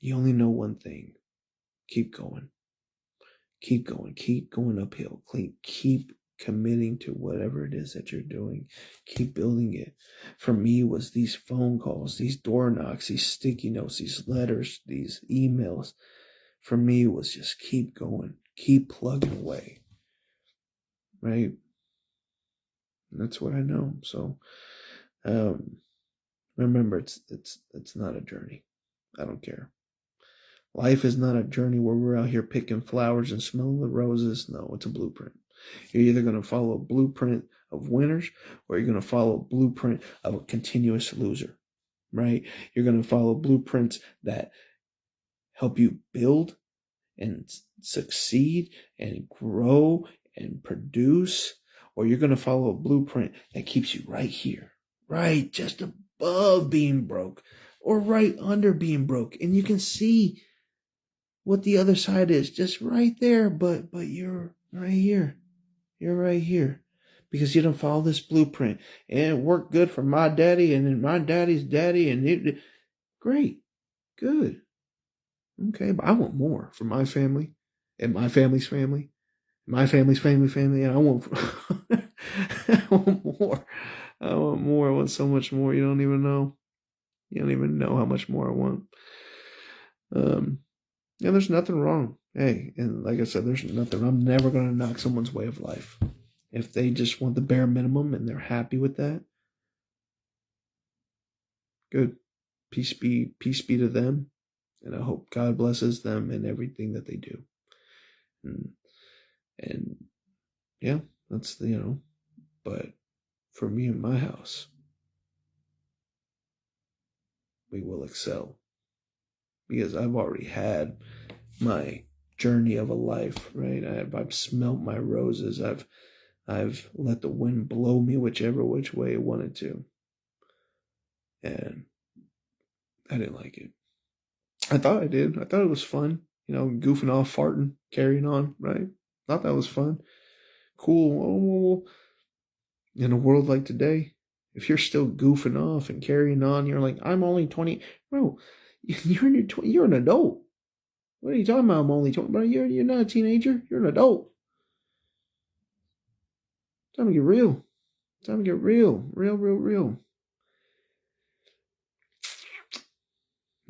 you only know one thing: keep going, keep going, keep going uphill, keep committing to whatever it is that you're doing, keep building it. For me, it was these phone calls, these door knocks, these sticky notes, these letters, these emails. For me, it was just keep going, keep plugging away, right? And that's what I know. So remember, it's not a journey. I don't care. Life is not a journey where we're out here picking flowers and smelling the roses. No, it's a blueprint. You're either going to follow a blueprint of winners, or you're going to follow a blueprint of a continuous loser, right? You're going to follow blueprints that help you build and succeed and grow and produce, or you're going to follow a blueprint that keeps you right here, right just above being broke, or right under being broke. And you can see what the other side is just right there, but you're right here. You're right here because you don't follow this blueprint, and it worked good for my daddy and then my daddy's daddy, and it great, good, okay, but I want more for my family and my family's family, my family's family, and I want I want more. I want more. I want so much more. You don't even know. You don't even know how much more I want. And there's nothing wrong. Hey, and like I said, there's nothing. I'm never going to knock someone's way of life. If they just want the bare minimum and they're happy with that, good. Peace be to them. And I hope God blesses them in everything that they do. And yeah, that's but for me and my house, we will excel. because I've already had my journey of a life, right? I've smelt my roses. I've let the wind blow me whichever which way it wanted to. And I didn't like it. I thought I did. I thought it was fun, goofing off, farting, carrying on, right? Thought that was fun. Cool. In a world like today, if you're still goofing off and carrying on, you're like, I'm only 20. Bro, you're in your you're an adult. What are you talking about? I'm only 20. Bro, you're not a teenager. You're an adult. Time to get real. Time to get real. Real.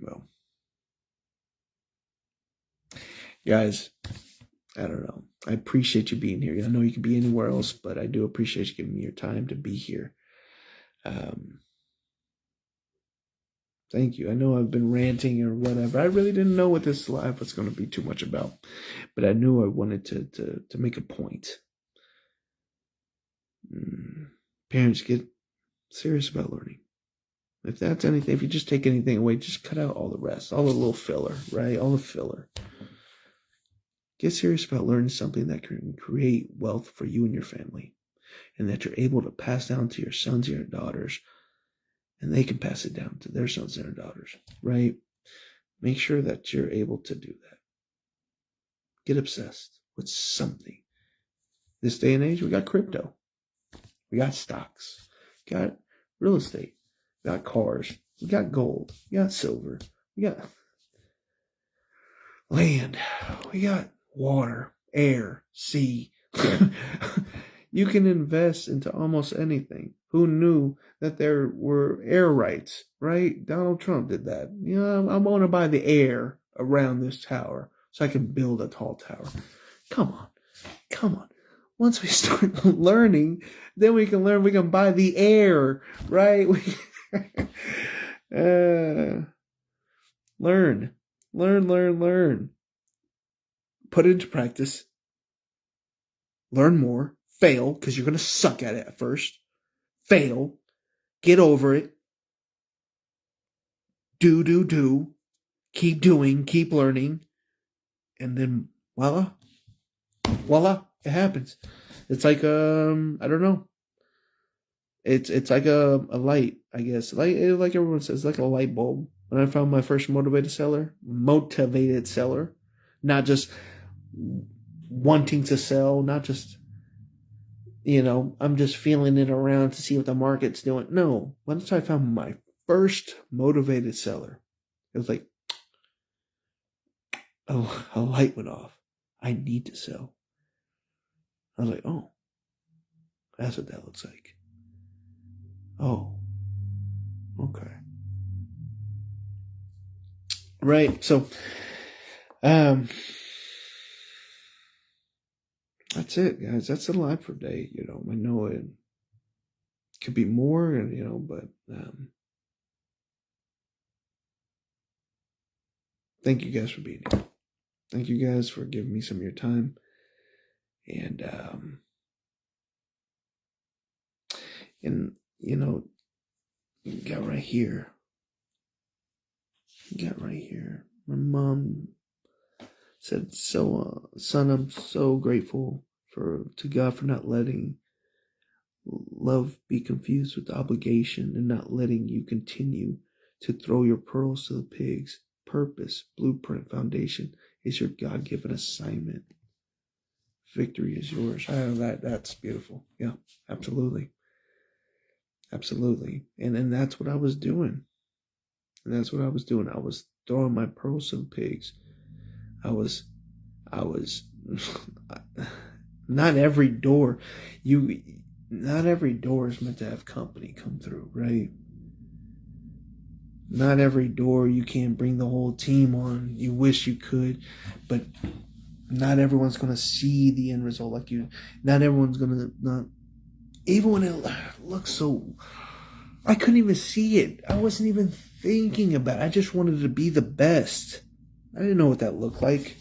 Well, guys, I don't know. I appreciate you being here. I know you could be anywhere else, but I do appreciate you giving me your time to be here. Thank you. I know I've been ranting or whatever. I really didn't know what this live was going to be too much about, but I knew I wanted to make a point. Parents, get serious about learning. If that's anything, if you just take anything away, just cut out all the rest, all the little filler, right? All the filler. Get serious about learning something that can create wealth for you and your family, and that you're able to pass down to your sons and your daughters, and they can pass it down to their sons and their daughters, right? Make sure that you're able to do that. Get obsessed with something. This day and age, we got crypto. We got stocks. We got real estate. We got cars. We got gold. We got silver. We got land. We got water, air, sea. You can invest into almost anything. Who knew that there were air rights, right? Donald Trump did that. I want to buy the air around this tower so I can build a tall tower. Come on. Once we start learning, then we can learn. We can buy the air, right? Learn. Put it into practice. Learn more. Fail, because you're going to suck at it at first. Fail. Get over it. Do. Keep doing. Keep learning. And then, voila, it happens. It's like, I don't know. It's like a light, I guess. Like everyone says, like a light bulb. When I found my first motivated seller, not just wanting to sell, not just, I'm just feeling it around to see what the market's doing. No, once I found my first motivated seller, it was like, oh, a light went off. I need to sell. I was like, oh, that's what that looks like. Oh, okay. Right. So, that's it, guys. That's the live for today. I know it could be more, but thank you guys for being here. Thank you guys for giving me some of your time. And you got right here. My mom said, son, I'm so grateful to God for not letting love be confused with obligation and not letting you continue to throw your pearls to the pigs. Purpose, blueprint, foundation is your God-given assignment. Victory is yours. That's beautiful. Yeah, absolutely. And that's what I was doing. I was throwing my pearls to the pigs. I was not every door is meant to have company come through, right? Not every door you can't bring the whole team on. You wish you could, but not everyone's going to see the end result like you. Not everyone's going to, even when it looks so, I couldn't even see it. I wasn't even thinking about it. I just wanted to be the best. I didn't know what that looked like.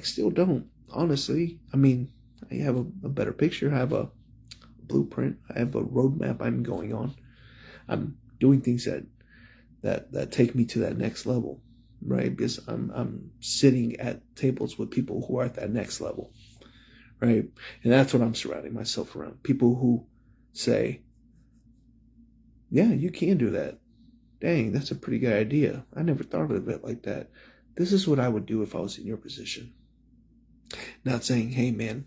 Still don't, honestly. I mean, I have a better picture. I have a blueprint. I have a roadmap I'm going on. I'm doing things that that take me to that next level, right? Because I'm sitting at tables with people who are at that next level, right? And that's what I'm surrounding myself around. People who say, yeah, you can do that. Dang, that's a pretty good idea. I never thought of it like that. This is what I would do if I was in your position. Not saying, hey man,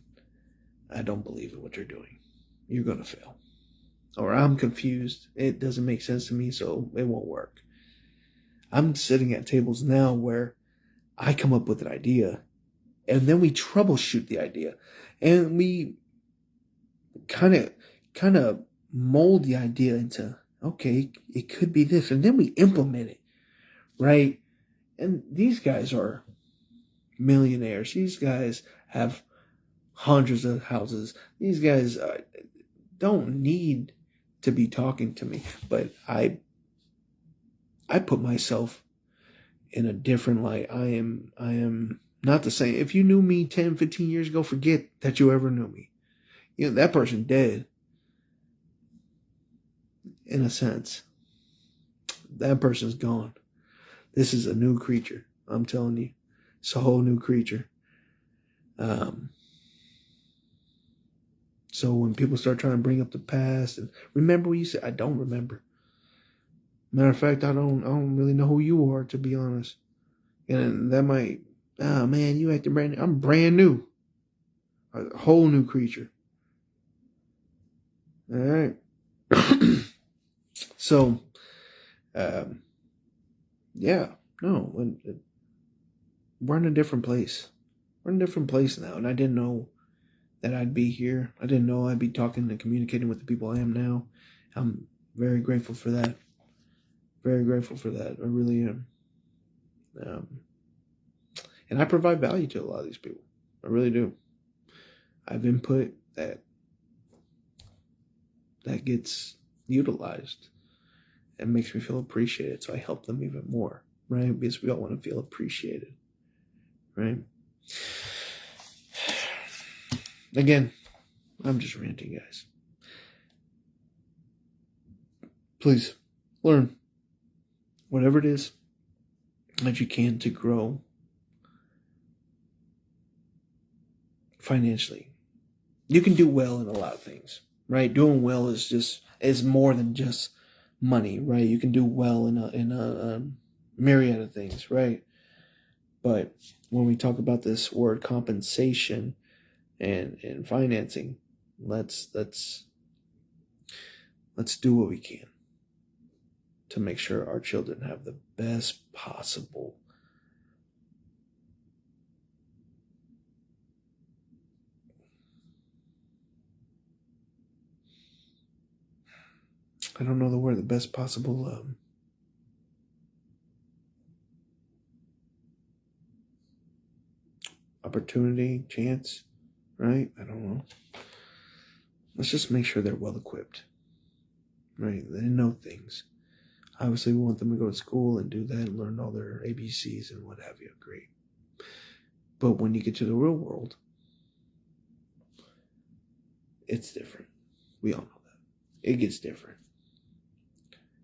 I don't believe in what you're doing. You're going to fail. Or I'm confused. It doesn't make sense to me, so it won't work. I'm sitting at tables now where I come up with an idea and then we troubleshoot the idea and we kind of mold the idea into, okay, it could be this, and then we implement it, right? And these guys are millionaires. These guys have hundreds of houses. These guys don't need to be talking to me, but I put myself in a different light. I am not the same. If you knew me 10, 15 years ago, forget that you ever knew me. You know, that person dead. In a sense. That person's gone. This is a new creature. I'm telling you. It's a whole new creature. So when people start trying to bring up the past and remember what you said, I don't remember. Matter of fact, I don't really know who you are, to be honest. And that might, oh man, you acting brand new. I'm brand new. A whole new creature. All right. So, yeah, no, we're in a different place. We're in a different place now, and I didn't know that I'd be here. I didn't know I'd be talking and communicating with the people I am now. I'm very grateful for that. Very grateful for that. I really am. And I provide value to a lot of these people. I really do. I have input that gets utilized and makes me feel appreciated. So I help them even more, right? Because we all want to feel appreciated, right? Again, I'm just ranting, guys. Please learn whatever it is that you can to grow financially. You can do well in a lot of things, right? Doing well is more than just money, right? You can do well in a myriad of things, right? But when we talk about this word compensation and financing, let's do what we can to make sure our children have the best possible I don't know the word, the best possible opportunity, chance, right? I don't know. Let's just make sure they're well equipped, right? They know things. Obviously, we want them to go to school and do that and learn all their ABCs and what have you. Great. But when you get to the real world, it's different. We all know that. It gets different.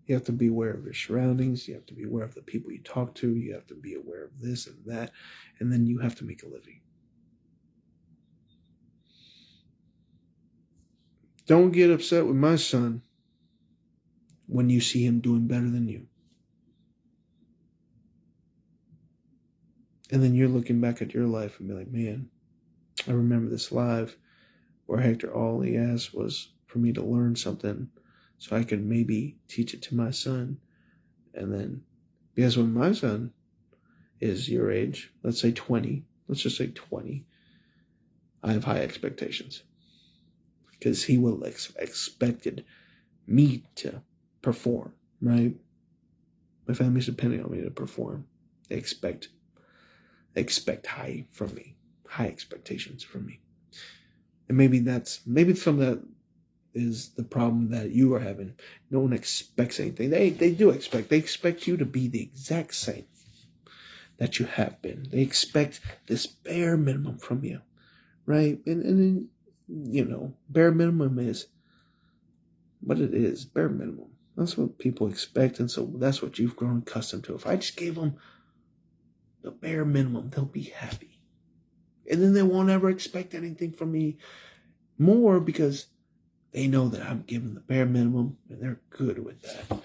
You have to be aware of your surroundings. You have to be aware of the people you talk to. You have to be aware of this and that. And then you have to make a living. Don't get upset with my son when you see him doing better than you. And then you're looking back at your life and be like, man, I remember this live where Hector, all he asked was for me to learn something so I could maybe teach it to my son. And then, because when my son is your age, let's say 20, let's just say 20, I have high expectations. Because he will expected me to perform, right? My family's depending on me to perform. They expect high from me, high expectations from me. And maybe some of that is the problem that you are having. No one expects anything. They do expect. They expect you to be the exact same that you have been. They expect this bare minimum from you, right? And bare minimum is what it is, bare minimum. That's what people expect, and so that's what you've grown accustomed to. If I just gave them the bare minimum, they'll be happy. And then they won't ever expect anything from me more because they know that I'm giving the bare minimum and they're good with that.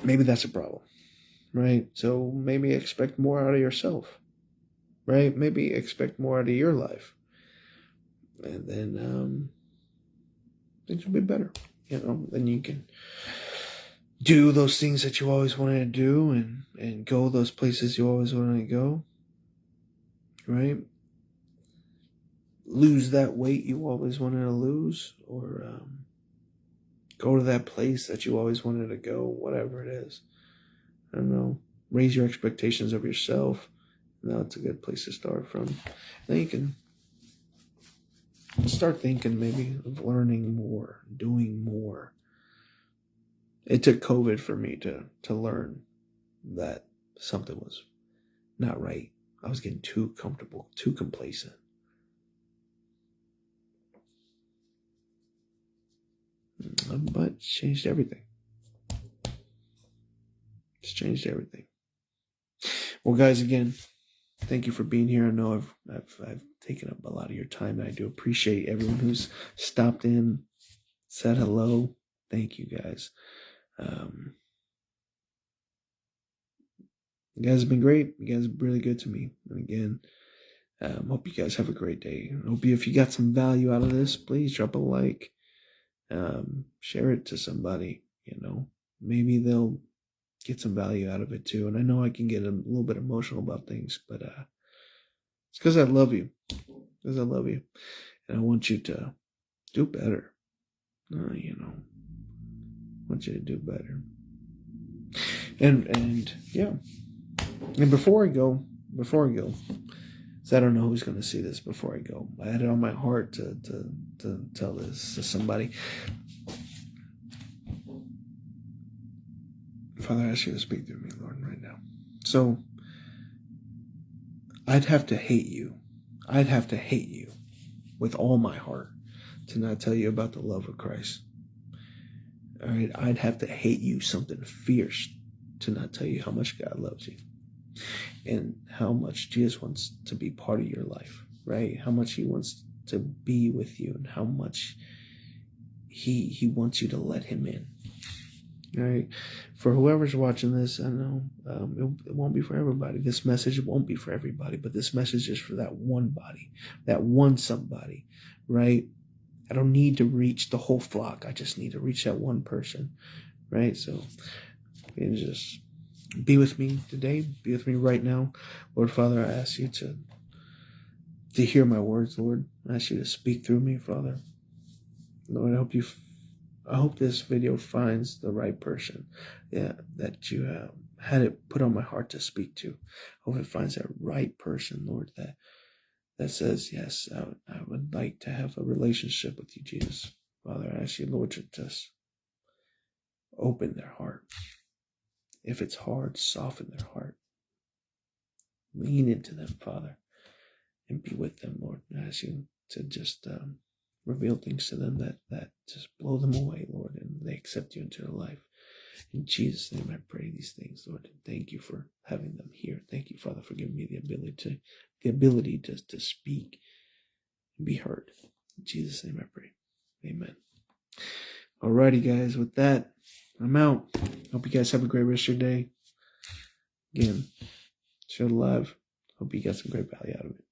Maybe that's a problem, right? So maybe expect more out of yourself, right? Maybe expect more out of your life. And then things will be better, then you can do those things that you always wanted to do and go those places you always wanted to go, right? Lose that weight you always wanted to lose, or go to that place that you always wanted to go, whatever it is. I don't know. Raise your expectations of yourself. That's a good place to start from. Then you can start thinking maybe of learning more, doing more. It took COVID for me to learn that something was not right. I was getting too comfortable, too complacent. But it's changed everything. It's changed everything. Well, guys, again, thank you for being here. I know I've taken up a lot of your time, and I do appreciate everyone who's stopped in, said hello. Thank you, guys. You guys have been great. You guys are really good to me. And again, hope you guys have a great day. I hope if you got some value out of this, please drop a like. Share it to somebody. Maybe they'll get some value out of it too. And I know I can get a little bit emotional about things, but it's because I love you. Because I love you, and I want you to do better. I want you to do better. And yeah. And before I go, because I don't know who's going to see this before I go, I had it on my heart to tell this to somebody. Father, I ask you to speak through me, Lord, right now. So, I'd have to hate you. I'd have to hate you with all my heart to not tell you about the love of Christ. All right, I'd have to hate you something fierce to not tell you how much God loves you and how much Jesus wants to be part of your life, right? How much he wants to be with you and how much he wants you to let him in. All right, for whoever's watching this, I know it won't be for everybody. This message won't be for everybody, but this message is for that one body, that one somebody, right? I don't need to reach the whole flock. I just need to reach that one person, right? So you can just be with me today. Be with me right now. Lord Father, I ask you to hear my words, Lord. I ask you to speak through me, Father. Lord, I hope this video finds the right person that you had it put on my heart to speak to. I hope it finds that right person, Lord, that says, yes, I would like to have a relationship with you, Jesus. Father, I ask you, Lord, to just open their heart. If it's hard, soften their heart. Lean into them, Father, and be with them, Lord. I ask you to just reveal things to them that just blow them away, Lord, and they accept you into their life. In Jesus' name I pray these things, Lord. And thank you for having them here. Thank you, Father, for giving me the ability to speak and be heard. In Jesus' name I pray. Amen. Alrighty, guys, with that, I'm out. Hope you guys have a great rest of your day. Again, Show Live. Hope you got some great value out of it.